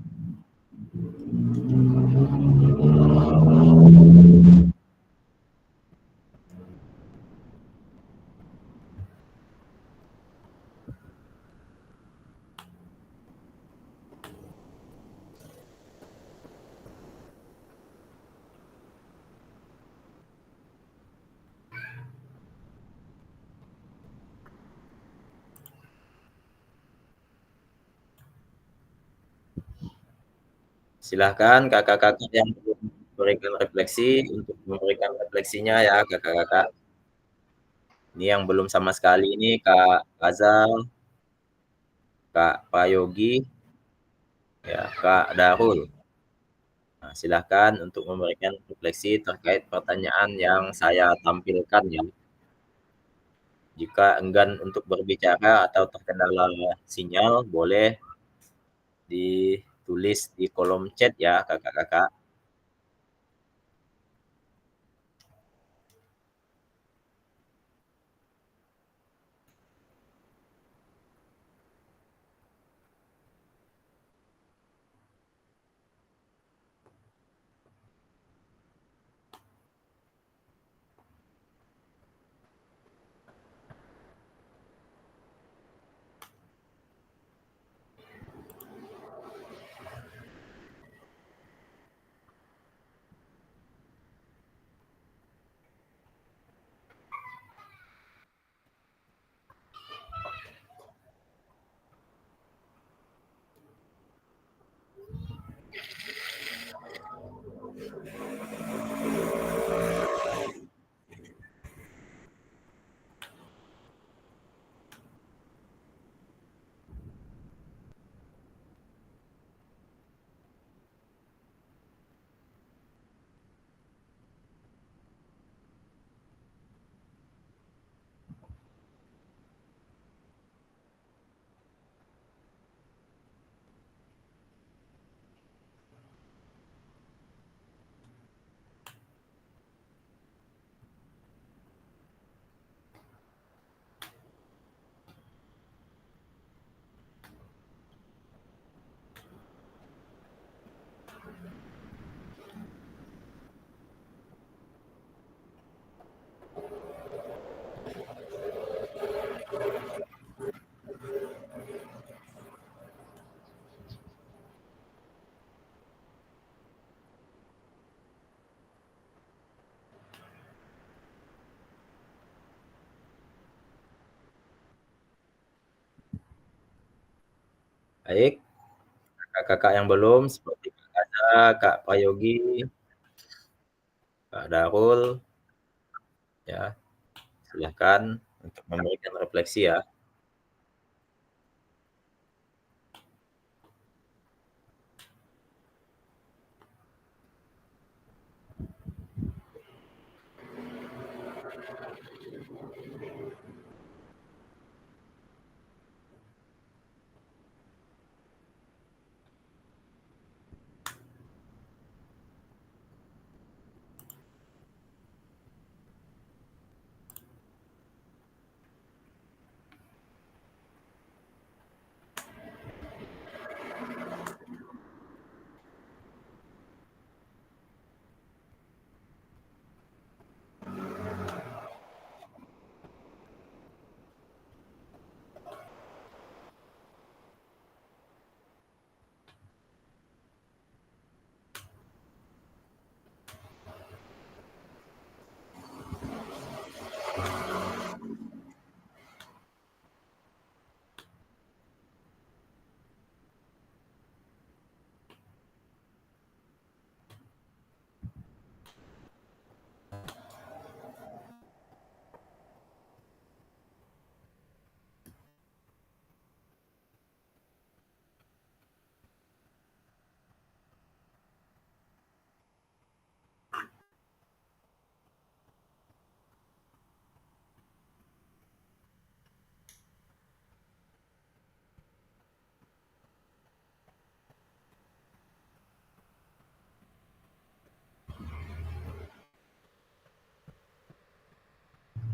A: Silahkan kakak-kakak yang belum memberikan refleksi untuk memberikan refleksinya ya kakak-kakak. Ini yang belum sama sekali ini Kak Azal, Kak Prayogi, ya Kak Darul. Nah, silahkan untuk memberikan refleksi terkait pertanyaan yang saya tampilkan ya. Jika enggan untuk berbicara atau terkendala sinyal, boleh ditulis di kolom chat ya kakak-kakak. Baik, kakak-kakak yang belum seperti Kak Kaza, Kak Prayogi, Kak Darul, ya silahkan untuk memberikan refleksi ya.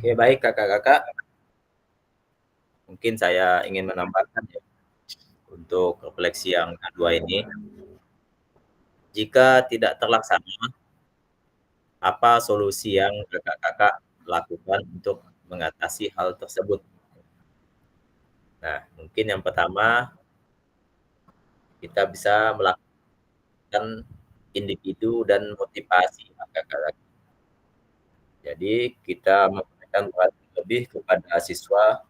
A: Oke, baik kakak-kakak. Mungkin saya ingin menambahkan ya, untuk refleksi yang kedua ini. Jika tidak terlaksana, apa solusi yang kakak-kakak lakukan untuk mengatasi hal tersebut? Nah, mungkin yang pertama, kita bisa melakukan individu dan motivasi kakak-kakak. Jadi, kita memberikan perhatian lebih kepada siswa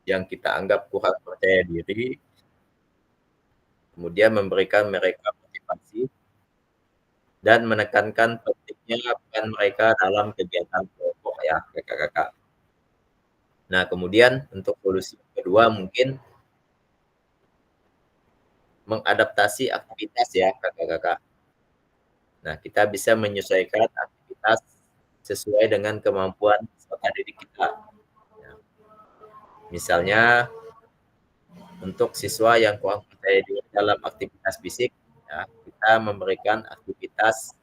A: yang kita anggap kurang percaya diri, kemudian memberikan mereka motivasi dan menekankan pentingnya peran mereka dalam kegiatan kelompok ya, kakak-kakak. Nah, kemudian untuk solusi kedua mungkin mengadaptasi aktivitas ya, kakak-kakak. Nah, kita bisa menyesuaikan aktivitas sesuai dengan kemampuan peserta didik kita. Ya. Misalnya, untuk siswa yang kurang percaya diri dalam aktivitas fisik, ya, kita memberikan aktivitas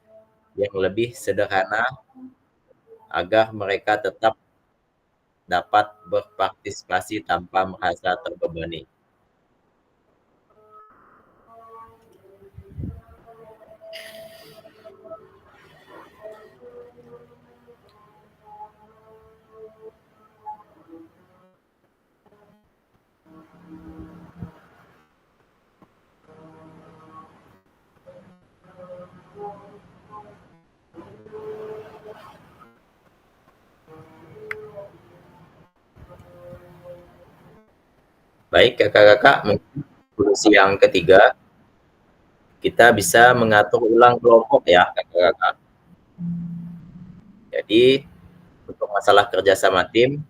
A: yang lebih sederhana agar mereka tetap dapat berpartisipasi tanpa merasa terbebani. Baik, kakak-kakak, mungkin solusi yang ketiga, kita bisa mengatur ulang kelompok ya, kakak-kakak. Jadi, untuk masalah kerjasama tim,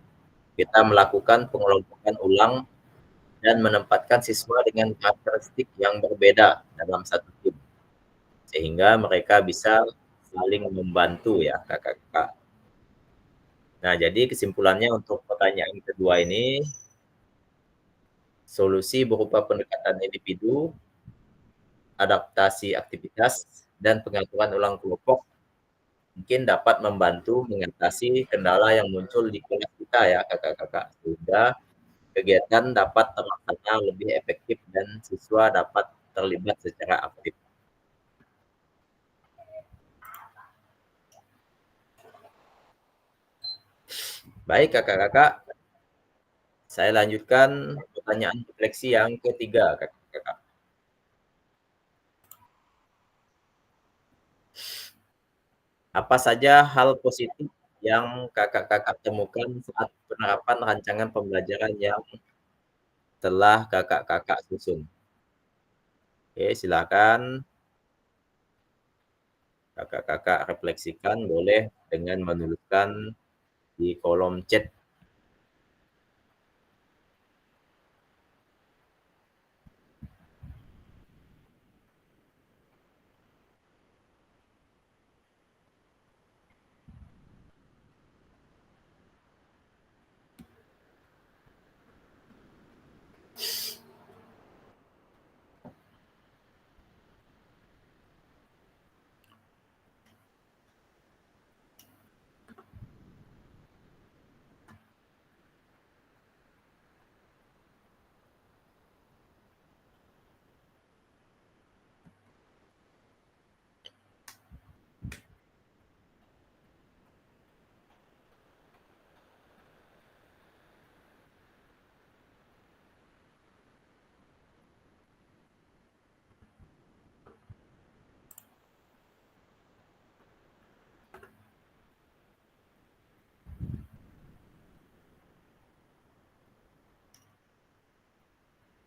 A: kita melakukan pengelompokan ulang dan menempatkan siswa dengan karakteristik yang berbeda dalam satu tim, sehingga mereka bisa saling membantu ya, kakak-kakak. Nah, jadi kesimpulannya untuk pertanyaan kedua ini, solusi berupa pendekatan individu, adaptasi aktivitas, dan pengaturan ulang kelompok mungkin dapat membantu mengatasi kendala yang muncul di kelas kita ya, kakak-kakak, sehingga kegiatan dapat terlaksana lebih efektif dan siswa dapat terlibat secara aktif. Baik, kakak-kakak, saya lanjutkan pertanyaan refleksi yang ketiga, kakak-kakak. Apa saja hal positif yang kakak-kakak temukan saat penerapan rancangan pembelajaran yang telah kakak-kakak susun? Oke, silakan kakak-kakak refleksikan, boleh dengan menuliskan di kolom chat.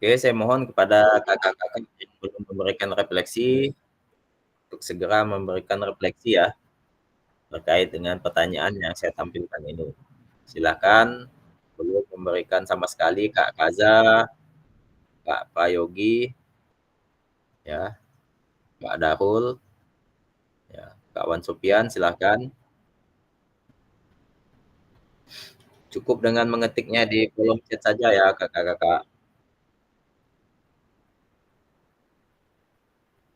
A: Oke, saya mohon kepada kakak-kakak yang belum memberikan refleksi, untuk segera memberikan refleksi ya, terkait dengan pertanyaan yang saya tampilkan ini. Silakan, belum memberikan sama sekali Kak Kaza, Kak Prayogi, ya, Kak Darul, ya, Kak Wan Sopian, silakan. Cukup dengan mengetiknya di kolom chat saja ya, kakak-kakak.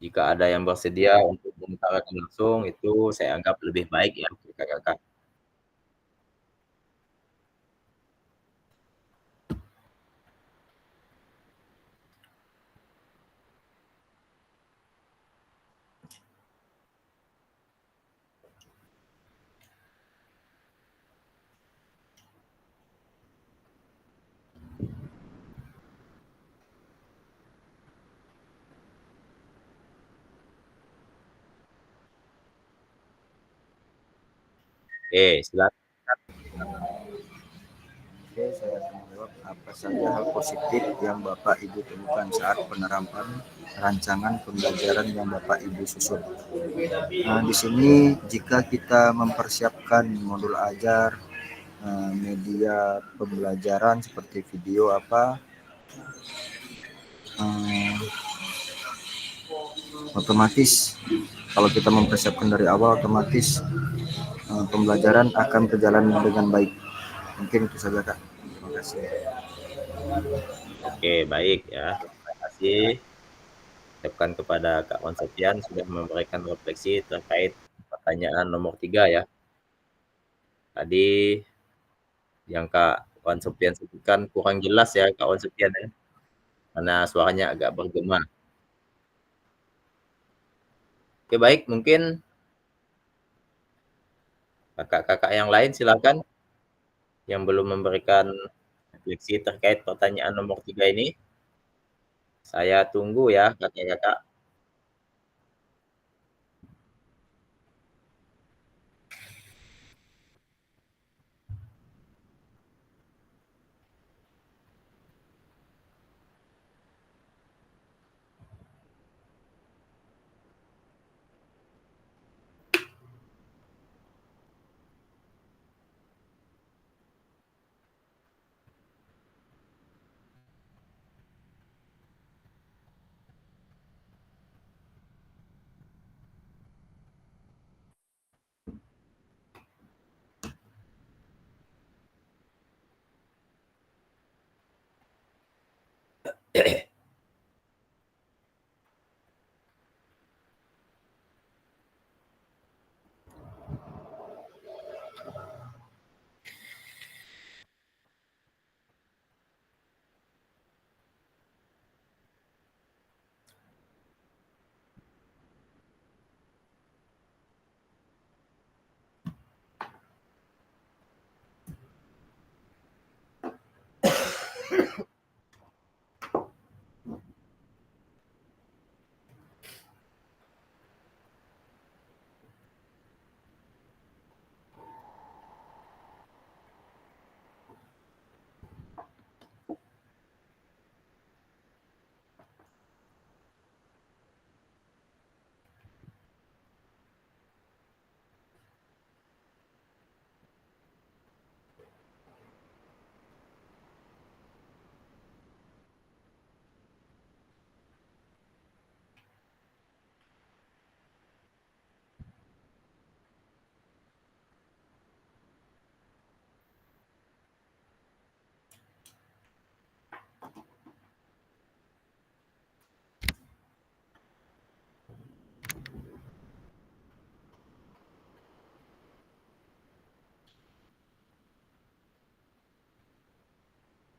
A: Jika ada yang bersedia untuk mengutarakan langsung, itu saya anggap lebih baik ya, kakak-kakak. Silakan.
E: Oke, saya akan menjawab apa saja hal positif yang Bapak Ibu temukan saat penerapan rancangan pembelajaran yang Bapak Ibu susun. Nah, di sini jika kita mempersiapkan modul ajar, media pembelajaran seperti video otomatis kalau kita mempersiapkan dari awal otomatis pembelajaran akan berjalan dengan baik. Mungkin itu saja, Kak. Terima kasih.
A: Oke, baik ya. Terima kasih. Ucapkan kepada Kak Wan Sofian sudah memberikan refleksi terkait pertanyaan nomor 3 ya. Tadi yang Kak Wan Sofian sebutkan kurang jelas ya Kak Wan Sofian ya. Karena suaranya agak bergema. Oke, baik, mungkin kakak-kakak yang lain silakan yang belum memberikan refleksi terkait pertanyaan nomor 3 ini. Saya tunggu ya kakak-kakak.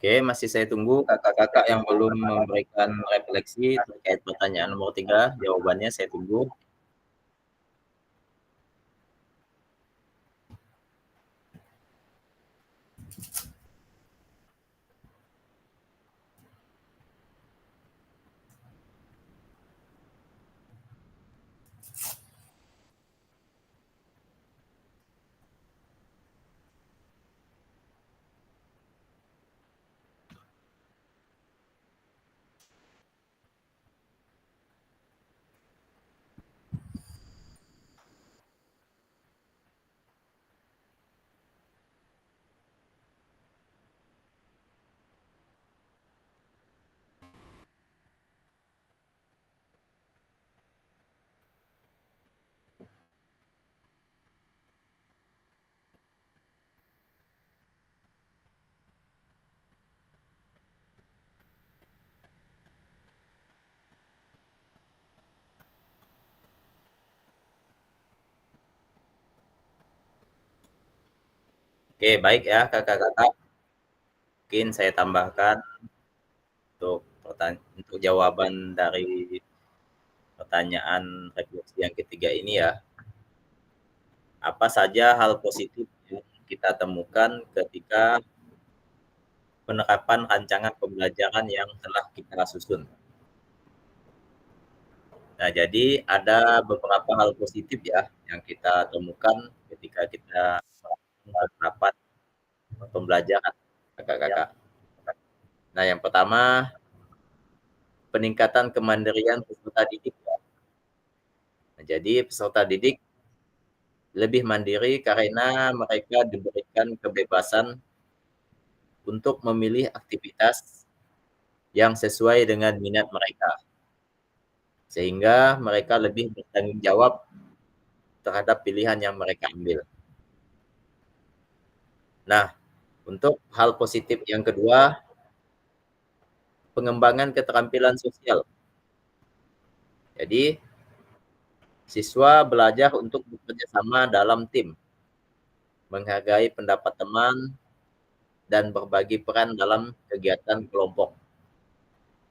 A: Oke, masih saya tunggu kakak-kakak yang belum memberikan refleksi terkait pertanyaan nomor 3. Jawabannya saya tunggu. Oke, baik ya kakak-kakak. Mungkin saya tambahkan untuk jawaban dari pertanyaan refleksi yang ketiga ini ya. Apa saja hal positif yang kita temukan ketika penerapan rancangan pembelajaran yang telah kita susun? Nah, jadi ada beberapa hal positif ya yang kita temukan ketika kita rapat pembelajaran, kakak-kakak. Nah, yang pertama, peningkatan kemandirian peserta didik. Nah, jadi peserta didik lebih mandiri karena mereka diberikan kebebasan untuk memilih aktivitas yang sesuai dengan minat mereka, sehingga mereka lebih bertanggung jawab terhadap pilihan yang mereka ambil. Nah, untuk hal positif yang kedua, pengembangan keterampilan sosial. Jadi, siswa belajar untuk bekerja sama dalam tim, menghargai pendapat teman, dan berbagi peran dalam kegiatan kelompok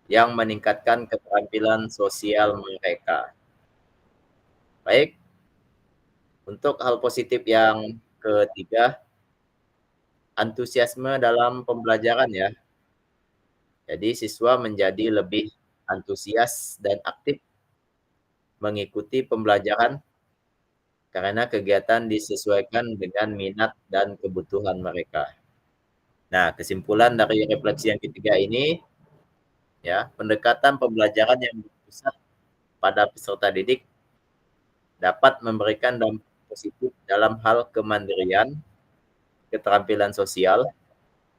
A: yang meningkatkan keterampilan sosial mereka. Baik, untuk hal positif yang ketiga, antusiasme dalam pembelajaran ya. Jadi siswa menjadi lebih antusias dan aktif mengikuti pembelajaran karena kegiatan disesuaikan dengan minat dan kebutuhan mereka. Nah, kesimpulan dari refleksi yang ketiga ini, ya, pendekatan pembelajaran yang berpusat pada peserta didik dapat memberikan dampak positif dalam hal kemandirian, keterampilan sosial,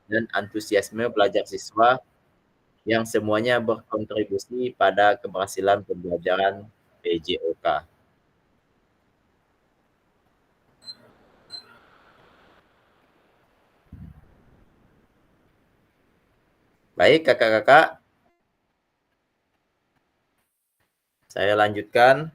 A: dan antusiasme belajar siswa yang semuanya berkontribusi pada keberhasilan pembelajaran PJOK. Baik, kakak-kakak, saya lanjutkan.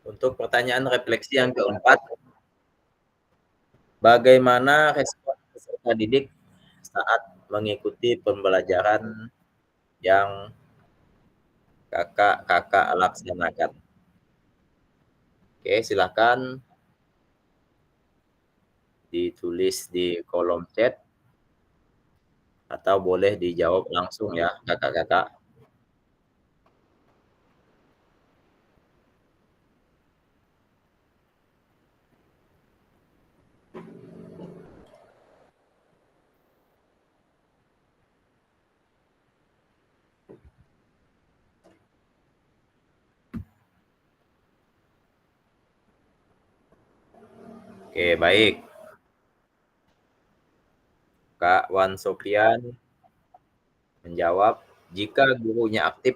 A: Untuk pertanyaan refleksi yang keempat, bagaimana respon peserta didik saat mengikuti pembelajaran yang kakak-kakak laksanakan? Oke, silakan ditulis di kolom chat atau boleh dijawab langsung ya, kakak-kakak. Oke, baik. Kak Wan Sofian menjawab, jika gurunya aktif,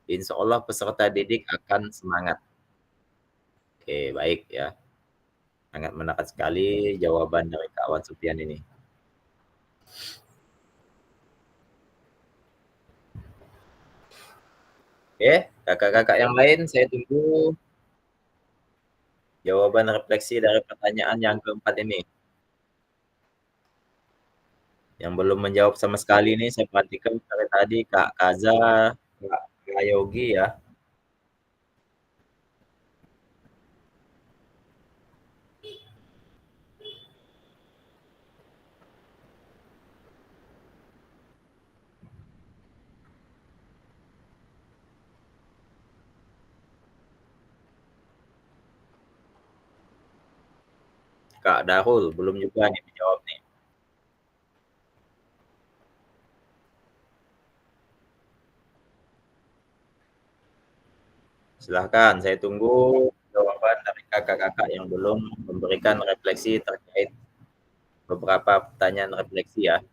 A: insya Allah peserta didik akan semangat. Oke, baik ya. Sangat menarik sekali jawaban dari Kak Wan Sofian ini. Oke, kakak-kakak yang lain saya tunggu jawaban refleksi dari pertanyaan yang keempat ini. Yang belum menjawab sama sekali ini saya perhatikan dari tadi Kak Kaza, Kak Yogi ya. Kak Darul belum juga nih menjawab nih. Silahkan, saya tunggu jawaban dari kakak-kakak yang belum memberikan refleksi terkait beberapa pertanyaan refleksi ya.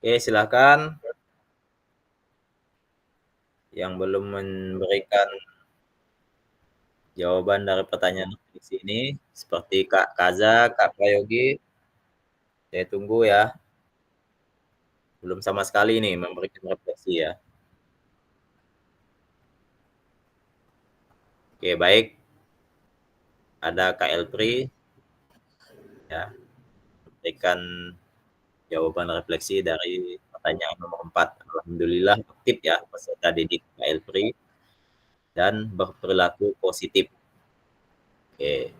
A: Oke, silakan yang belum memberikan jawaban dari pertanyaan di sini, seperti Kak Kaza, Kak Prayogi, saya tunggu ya. Belum sama sekali nih memberikan refleksi ya. Oke, baik. Ada Kak Elpri ya, memberikan jawaban refleksi dari pertanyaan nomor 4. Alhamdulillah aktif ya peserta didik Kak Elpri dan berperilaku positif. Oke.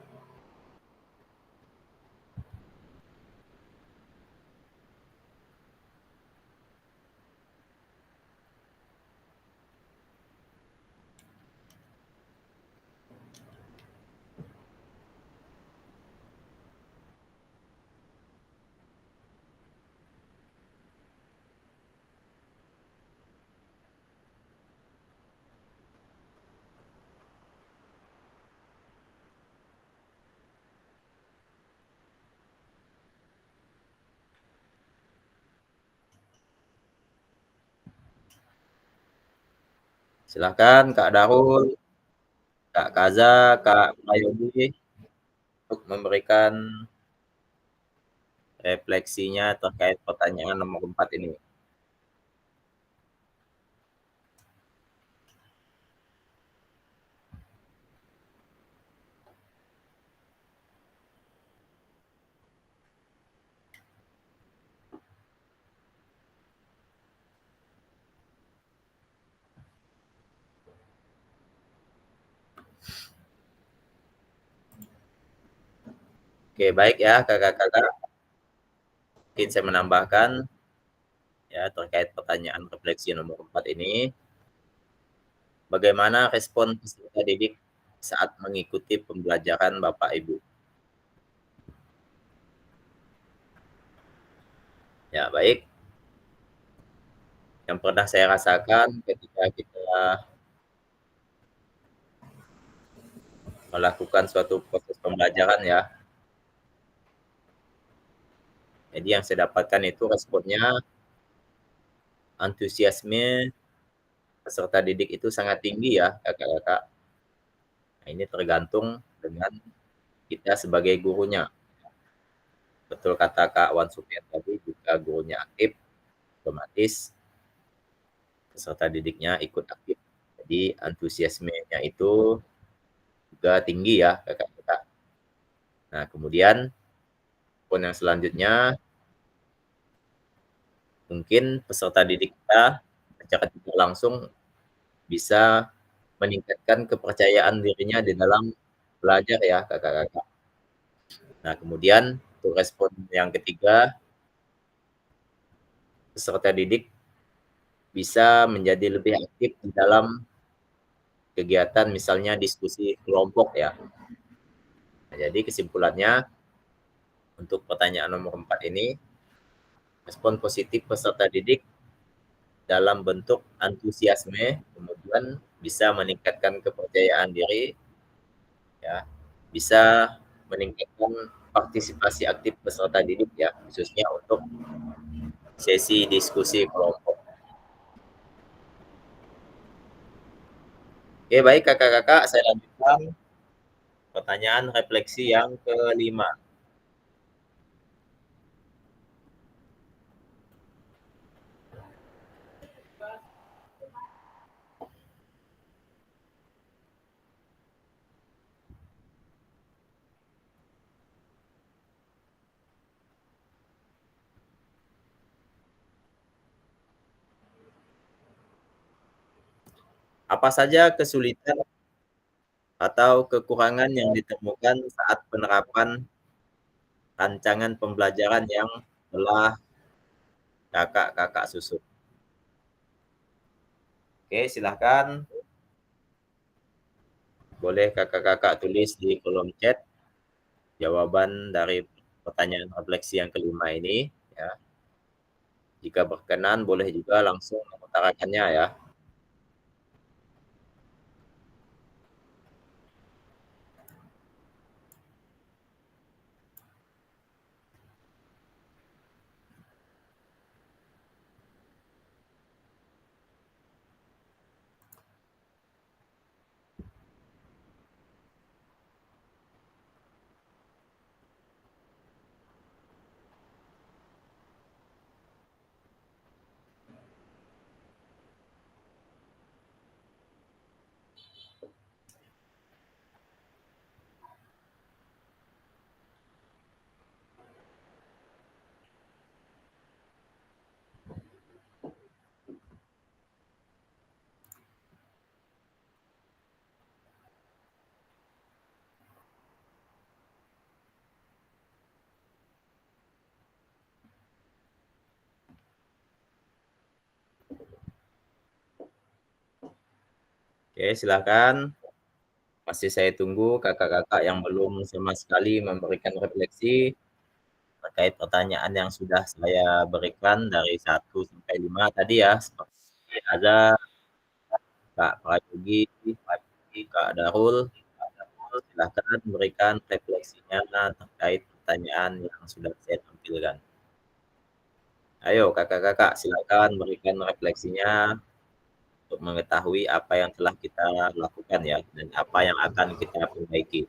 A: Silakan Kak Darul, Kak Kaza, Kak Prayogi untuk memberikan refleksinya terkait pertanyaan nomor 4 ini. Oke, baik ya kakak-kakak. Mungkin saya menambahkan ya terkait pertanyaan refleksi nomor 4 ini. Bagaimana respon peserta didik saat mengikuti pembelajaran Bapak Ibu? Ya, baik. Yang pernah saya rasakan ketika kita melakukan suatu proses pembelajaran ya. Jadi yang saya dapatkan itu responnya antusiasme peserta didik itu sangat tinggi ya, kakak-kakak. Nah, ini tergantung dengan kita sebagai gurunya. Betul kata Kak Wan Supian tadi, jika gurunya aktif, otomatis peserta didiknya ikut aktif. Jadi antusiasmenya itu juga tinggi ya, kakak-kakak. Nah, kemudian poin yang selanjutnya, mungkin peserta didik kita secara tidak langsung bisa meningkatkan kepercayaan dirinya di dalam belajar ya, kakak-kakak. Nah, kemudian untuk respon yang ketiga, peserta didik bisa menjadi lebih aktif di dalam kegiatan misalnya diskusi kelompok ya. Nah, jadi kesimpulannya untuk pertanyaan nomor 4 ini, respon positif peserta didik dalam bentuk antusiasme, kemudian bisa meningkatkan kepercayaan diri, ya, bisa meningkatkan partisipasi aktif peserta didik ya, khususnya untuk sesi diskusi kelompok. Oke, baik kakak-kakak, saya lanjutkan pertanyaan refleksi yang kelima. Apa saja kesulitan atau kekurangan yang ditemukan saat penerapan rancangan pembelajaran yang telah kakak-kakak susun? Oke, silahkan. Boleh kakak-kakak tulis di kolom chat jawaban dari pertanyaan refleksi yang kelima ini. Ya. Jika berkenan, boleh juga langsung mengutarakannya ya. Oke, silakan. Masih saya tunggu kakak-kakak yang belum sama sekali memberikan refleksi terkait pertanyaan yang sudah saya berikan dari 1 sampai 5 tadi ya, seperti ada Kak Prayogi, Kak Darul, silahkan berikan refleksinya terkait pertanyaan yang sudah saya tampilkan. Ayo kakak-kakak silakan berikan refleksinya untuk mengetahui apa yang telah kita lakukan ya, dan apa yang akan kita perbaiki.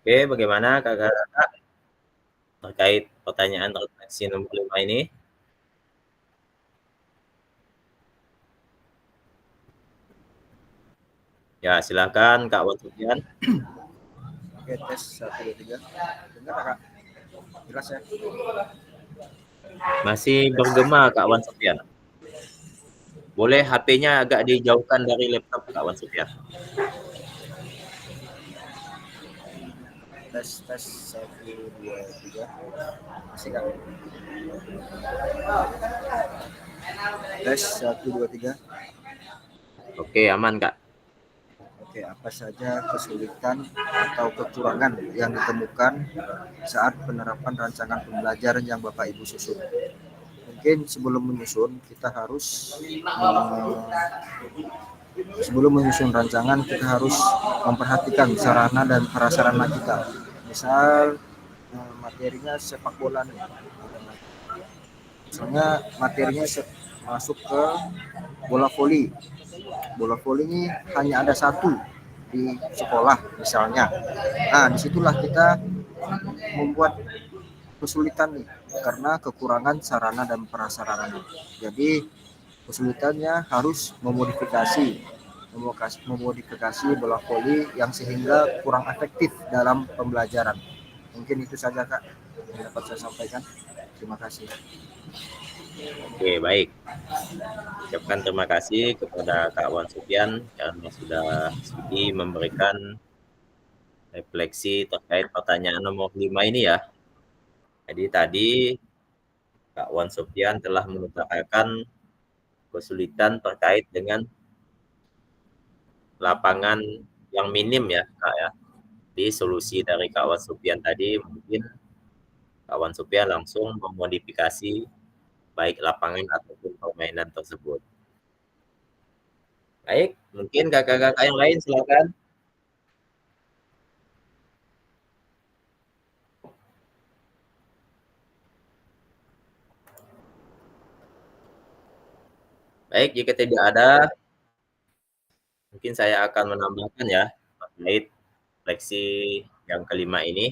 A: Oke, bagaimana kakak-kakak terkait pertanyaan refleksi nomor 5 ini? Ya, silakan Kak Wan Sofyan.
E: Oke, tes 1, 2, 3. Dengar Kak? Jelas ya?
A: Masih bergema Kak Wan Sofyan. Boleh HP-nya agak dijauhkan dari laptop Kak Wan Sofyan.
E: Tes 1, 2, 3. Masih Kak? Tes 1, 2, 3.
A: Oke, aman Kak.
E: Oke, apa saja kesulitan atau kekurangan yang ditemukan saat penerapan rancangan pembelajaran yang Bapak Ibu susun? Mungkin sebelum menyusun kita harus sebelum menyusun rancangan kita harus memperhatikan sarana dan prasarana kita. Misal materinya sepak bola nih. Misalnya materinya masuk ke bola voli. Bola voli ini hanya ada satu di sekolah misalnya. Nah, disitulah kita membuat kesulitan nih karena kekurangan sarana dan prasarana. Jadi kesulitannya harus memodifikasi bola voli yang sehingga kurang efektif dalam pembelajaran. Mungkin itu saja Kak yang dapat saya sampaikan. Terima kasih.
A: Oke, baik. Ucapkan terima kasih kepada Kak Wan Sofian karena sudah sudi memberikan refleksi terkait pertanyaan nomor 5 ini ya. Jadi tadi Kak Wan Sofian telah mengutarakan kesulitan terkait dengan lapangan yang minim ya Kak ya. Di solusi dari Kak Wan Sofian tadi mungkin Kak Wan Sofian langsung memodifikasi baik lapangan ataupun permainan tersebut. Baik, mungkin kakak-kakak yang lain silakan. Baik, jika tidak ada, mungkin saya akan menambahkan ya terkait refleksi yang kelima ini.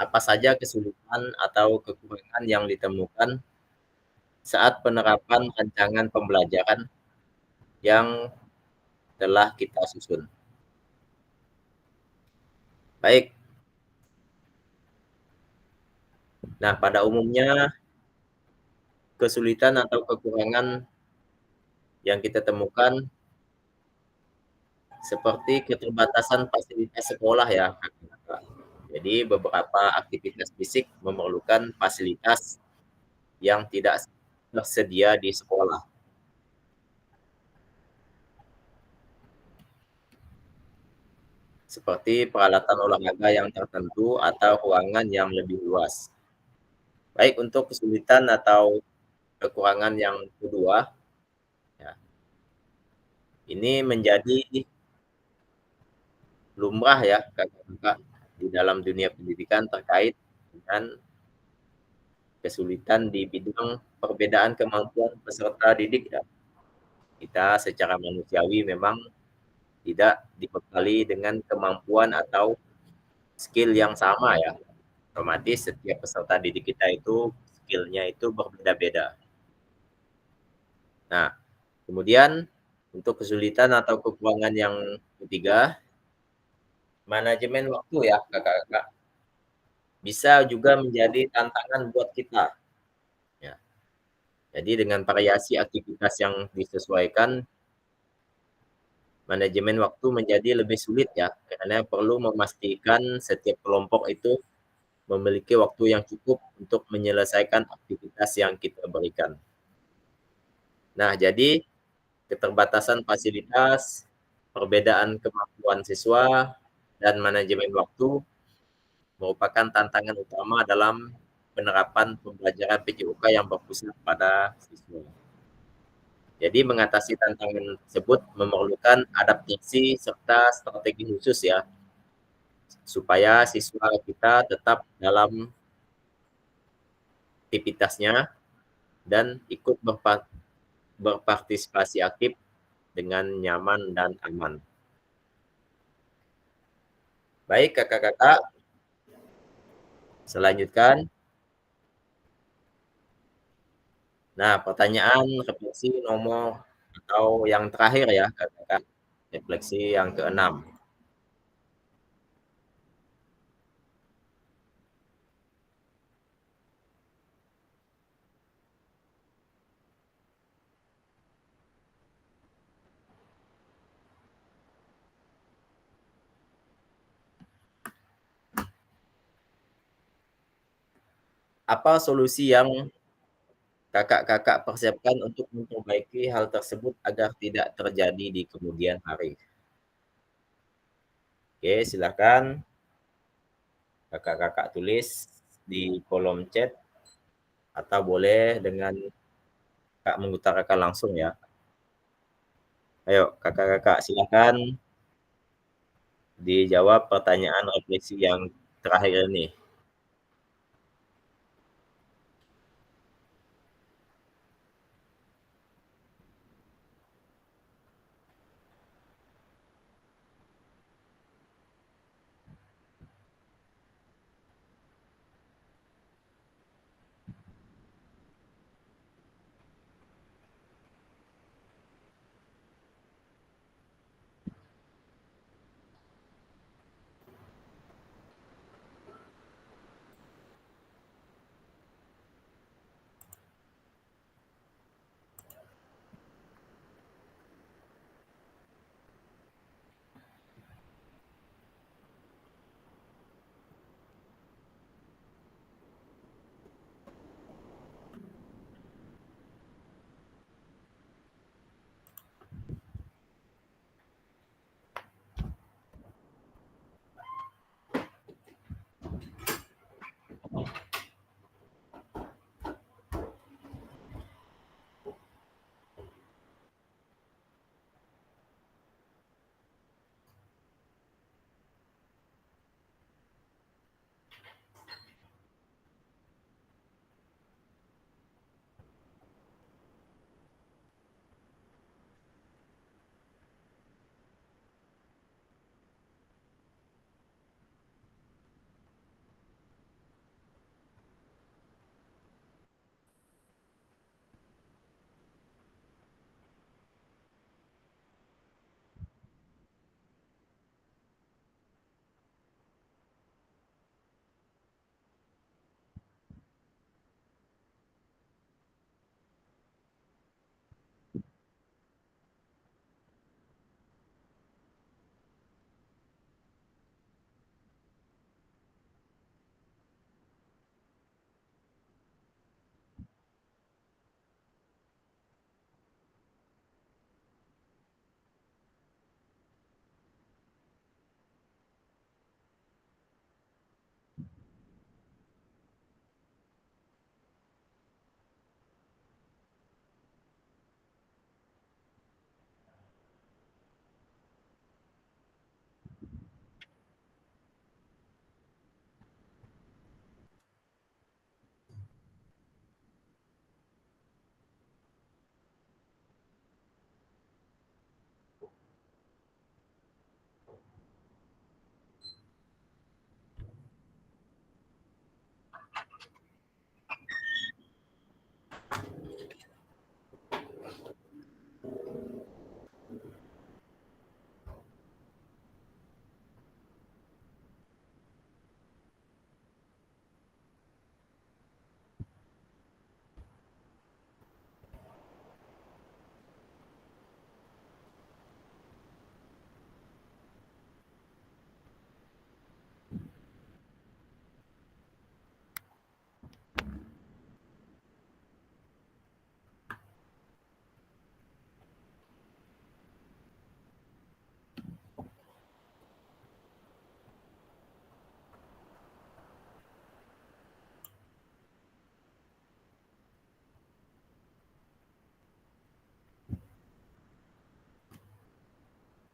A: Apa saja kesulitan atau kekurangan yang ditemukan saat penerapan rancangan pembelajaran yang telah kita susun. Baik. Nah, pada umumnya kesulitan atau kekurangan yang kita temukan seperti keterbatasan fasilitas sekolah ya. Jadi beberapa aktivitas fisik memerlukan fasilitas yang tidak tersedia di sekolah. Seperti peralatan olahraga yang tertentu atau ruangan yang lebih luas. Baik untuk kesulitan atau kekurangan yang kedua, ya, ini menjadi lumrah ya kakak-kakak di dalam dunia pendidikan terkait dengan kesulitan di bidang perbedaan kemampuan peserta didik ya. Kita secara manusiawi memang tidak dibekali dengan kemampuan atau skill yang sama ya. Otomatis setiap peserta didik kita itu skillnya itu berbeda-beda. Nah, kemudian untuk kesulitan atau kekurangan yang ketiga, manajemen waktu ya kakak-kakak. Bisa juga menjadi tantangan buat kita. Ya. Jadi dengan variasi aktivitas yang disesuaikan, manajemen waktu menjadi lebih sulit ya, karena perlu memastikan setiap kelompok itu memiliki waktu yang cukup untuk menyelesaikan aktivitas yang kita berikan. Nah, jadi keterbatasan fasilitas, perbedaan kemampuan siswa, dan manajemen waktu merupakan tantangan utama dalam penerapan pembelajaran PJOK yang berpusat pada siswa. Jadi mengatasi tantangan tersebut memerlukan adaptasi serta strategi khusus ya, supaya siswa kita tetap dalam aktivitasnya dan ikut berpartisipasi aktif dengan nyaman dan aman. Baik kakak-kakak, selanjutkan. Nah, pertanyaan refleksi nomor atau yang terakhir ya kakak-kakak, refleksi yang keenam. Apa solusi yang kakak-kakak persiapkan untuk memperbaiki hal tersebut agar tidak terjadi di kemudian hari? Oke, silakan kakak-kakak tulis di kolom chat atau boleh dengan kak mengutarakan langsung ya. Ayo kakak-kakak silakan dijawab pertanyaan refleksi yang terakhir ini.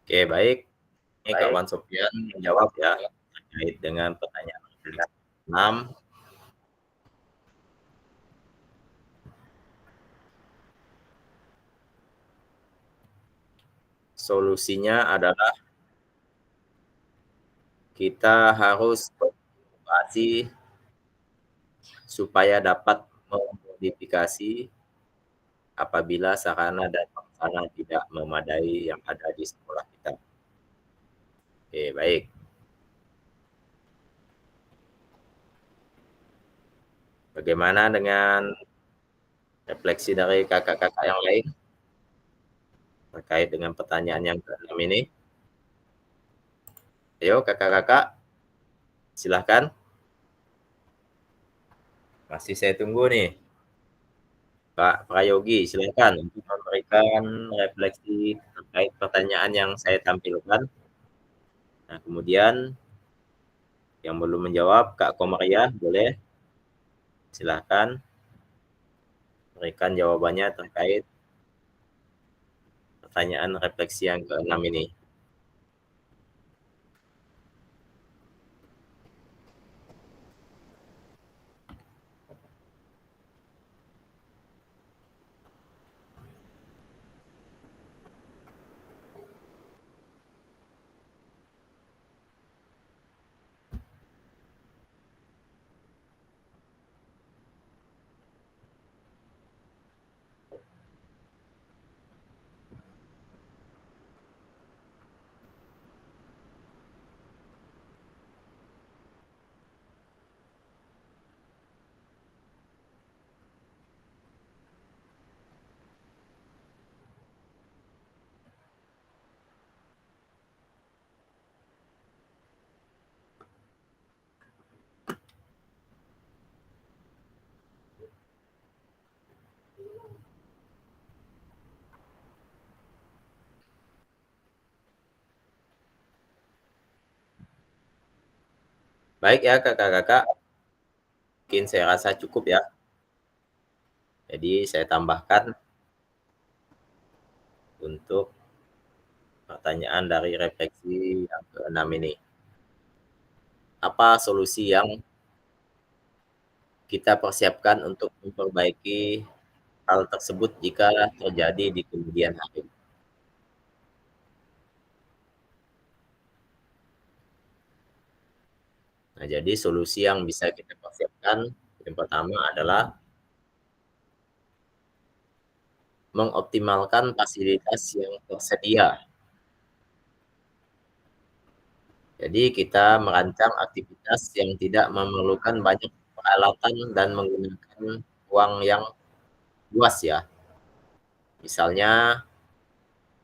A: Oke, baik. Ini kawan Sofian menjawab ya terkait dengan pertanyaan 6. Solusinya adalah kita harus berinovasi supaya dapat memodifikasi apabila sarana dan prasarana tidak memadai yang ada di sekolah kita. Oke, baik. Bagaimana dengan refleksi dari kakak-kakak yang lain terkait dengan pertanyaan yang ke-6 ini? Ayo kakak-kakak, silahkan. Masih saya tunggu nih. Pak Prayogi, silakan untuk memberikan refleksi terkait pertanyaan yang saya tampilkan. Nah, kemudian yang belum menjawab, Kak Komariah, boleh silakan berikan jawabannya terkait pertanyaan refleksi yang ke-6 ini. Baik ya kakak-kakak, mungkin saya rasa cukup ya. Jadi saya tambahkan untuk pertanyaan dari refleksi yang ke-6 ini. Apa solusi yang kita persiapkan untuk memperbaiki hal tersebut jika terjadi di kemudian hari? Nah, jadi solusi yang bisa kita persiapkan yang pertama adalah mengoptimalkan fasilitas yang tersedia. Jadi kita merancang aktivitas yang tidak memerlukan banyak peralatan dan menggunakan ruang yang luas ya. Misalnya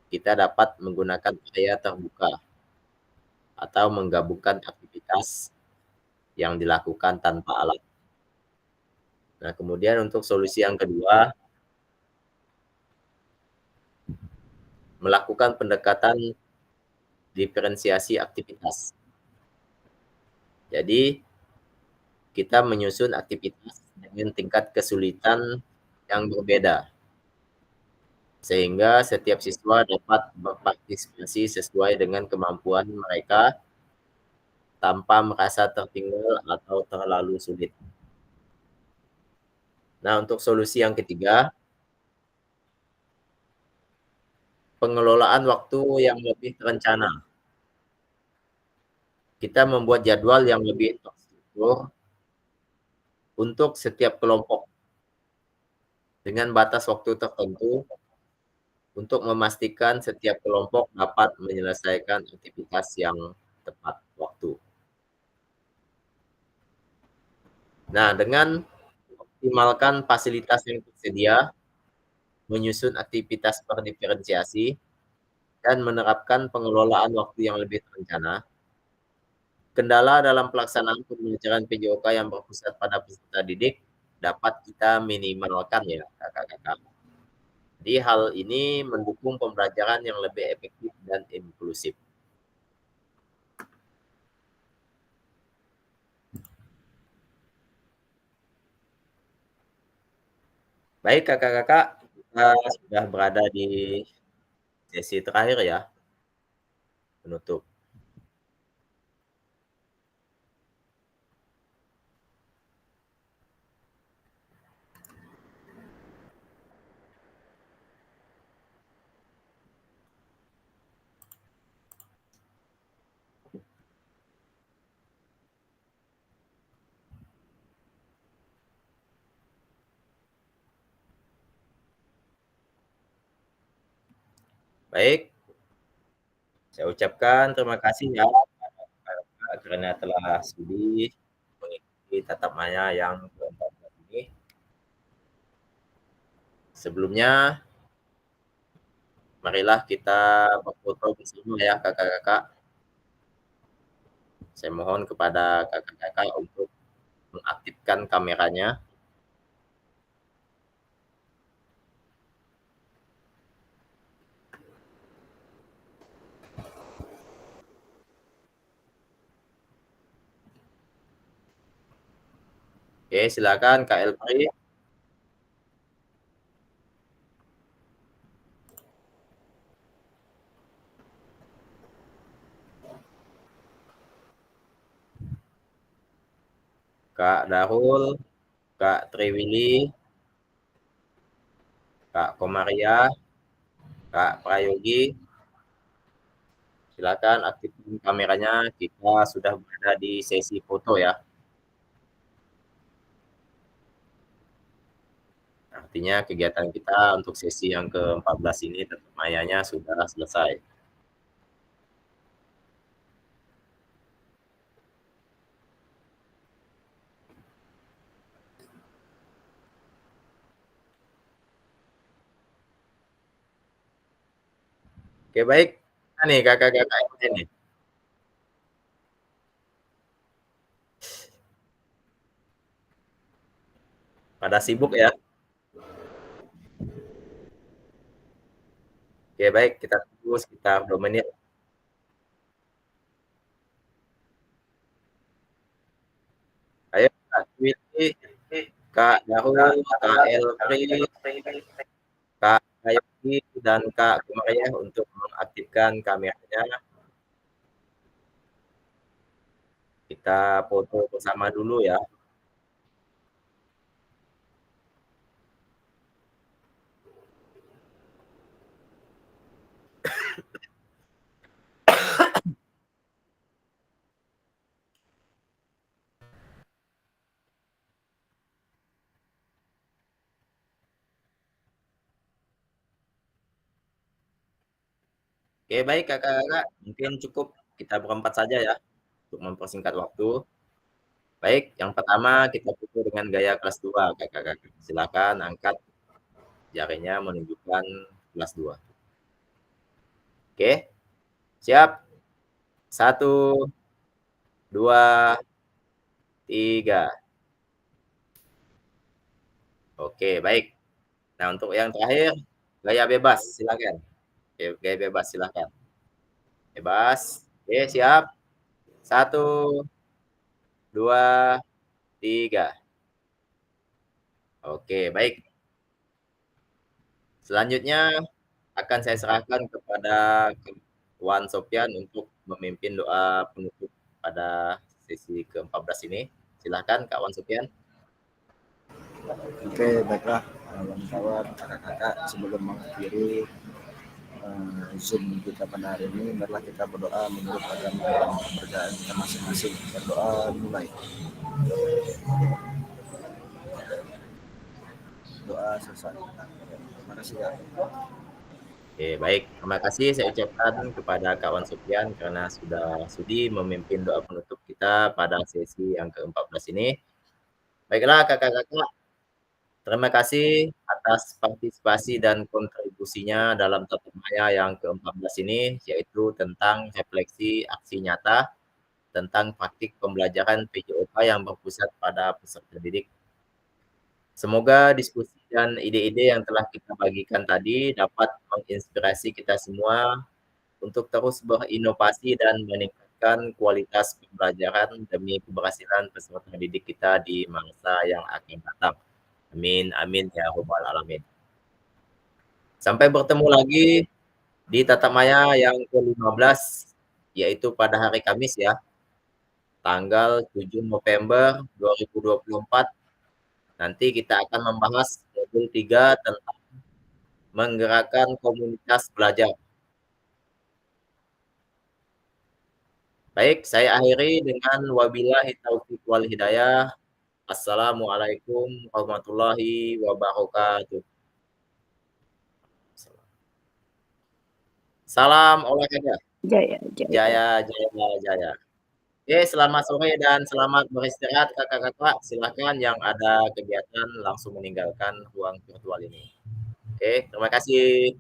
A: kita dapat menggunakan area terbuka atau menggabungkan aktivitas yang dilakukan tanpa alat. Nah, kemudian untuk solusi yang kedua, melakukan pendekatan diferensiasi aktivitas. Jadi, kita menyusun aktivitas dengan tingkat kesulitan yang berbeda, sehingga setiap siswa dapat berpartisipasi sesuai dengan kemampuan mereka tanpa merasa tertinggal atau terlalu sulit. Nah, untuk solusi yang ketiga, pengelolaan waktu yang lebih terencana. Kita membuat jadwal yang lebih terstruktur untuk setiap kelompok dengan batas waktu tertentu untuk memastikan setiap kelompok dapat menyelesaikan aktivitas yang tepat waktu. Nah, dengan optimalkan fasilitas yang tersedia, menyusun aktivitas berdiferensiasi, dan menerapkan pengelolaan waktu yang lebih terencana, kendala dalam pelaksanaan pembelajaran PJOK yang berpusat pada peserta didik dapat kita minimalkan ya kakak-kakak. Jadi hal ini mendukung pembelajaran yang lebih efektif dan inklusif. Baik kakak-kakak, kita sudah berada di sesi terakhir ya. penutup. Baik, saya ucapkan terima kasih ya karena telah sudi mengikuti tatap maya yang ke-14 ini. Sebelumnya, marilah kita berfoto bersama ya kakak-kakak. Saya mohon kepada kakak-kakak untuk mengaktifkan kameranya. Oke, silakan Kak Elpri. Kak Darul, Kak Triwili, Kak Komaria, Kak Prayogi. Silakan aktifkan kameranya. Kita sudah berada di sesi foto ya. Artinya kegiatan kita untuk sesi yang ke-14 ini tatap mayanya sudah selesai. Oke, baik. Nah, nih kakak-kakak ini. Pada sibuk ya. Oke, baik. Kita tunggu sekitar 2 menit. Ayo, Kak Twiti, Kak Darul, Kak Elfri, Kak Ayogi, dan Kak Komaria untuk mengaktifkan kameranya. Kita foto bersama dulu ya. Oke, baik kakak-kakak. Mungkin cukup kita berempat saja ya untuk mempersingkat waktu. Baik, yang pertama kita foto dengan gaya kelas 2, kakak-kakak. Silakan angkat jarinya menunjukkan kelas 2. Oke, siap. 1, 2, 3. Oke, baik. Nah, untuk yang terakhir, gaya bebas, silakan. Gaya bebas, silakan. Bebas. Oke, siap. 1, 2, 3. Oke, baik. Selanjutnya akan saya serahkan kepada Wan Sofyan untuk memimpin doa penutup pada sesi ke-14 ini. Silakan Kak Wan Sofyan.
E: Oke, baiklah kawan-kawan, kakak-kakak, sebelum mengakhiri Zoom kita pada hari ini, marilah kita berdoa menurut agama dan kepercayaan kita masing-masing. Berdoa dimulai. Doa selesai. Terima kasih ya.
A: Oke, baik. Terima kasih saya ucapkan kepada kawan Sofyan karena sudah sudi memimpin doa penutup kita pada sesi yang ke-14 ini. Baiklah kakak-kakak, terima kasih atas partisipasi dan kontribusinya dalam tatap maya yang ke-14 ini, yaitu tentang refleksi aksi nyata tentang praktik pembelajaran PJOK yang berpusat pada peserta didik. Semoga diskusi dan ide-ide yang telah kita bagikan tadi dapat menginspirasi kita semua untuk terus berinovasi dan meningkatkan kualitas pembelajaran demi keberhasilan peserta didik kita di masa yang akan datang. Amin, amin ya rabbal alamin. Sampai bertemu lagi di tatap maya yang ke-15 yaitu pada hari Kamis ya, tanggal 7 November 2024. Nanti kita akan membahas modul 3 tentang menggerakkan komunitas belajar. Baik, saya akhiri dengan wabillahi taufiq wal hidayah. Assalamualaikum warahmatullahi wabarakatuh. Salam olahraga.
F: Jaya.
A: Jaya. Oke, selamat sore dan selamat beristirahat kakak-kakak. Silakan yang ada kegiatan langsung meninggalkan ruang virtual ini. Oke, terima kasih.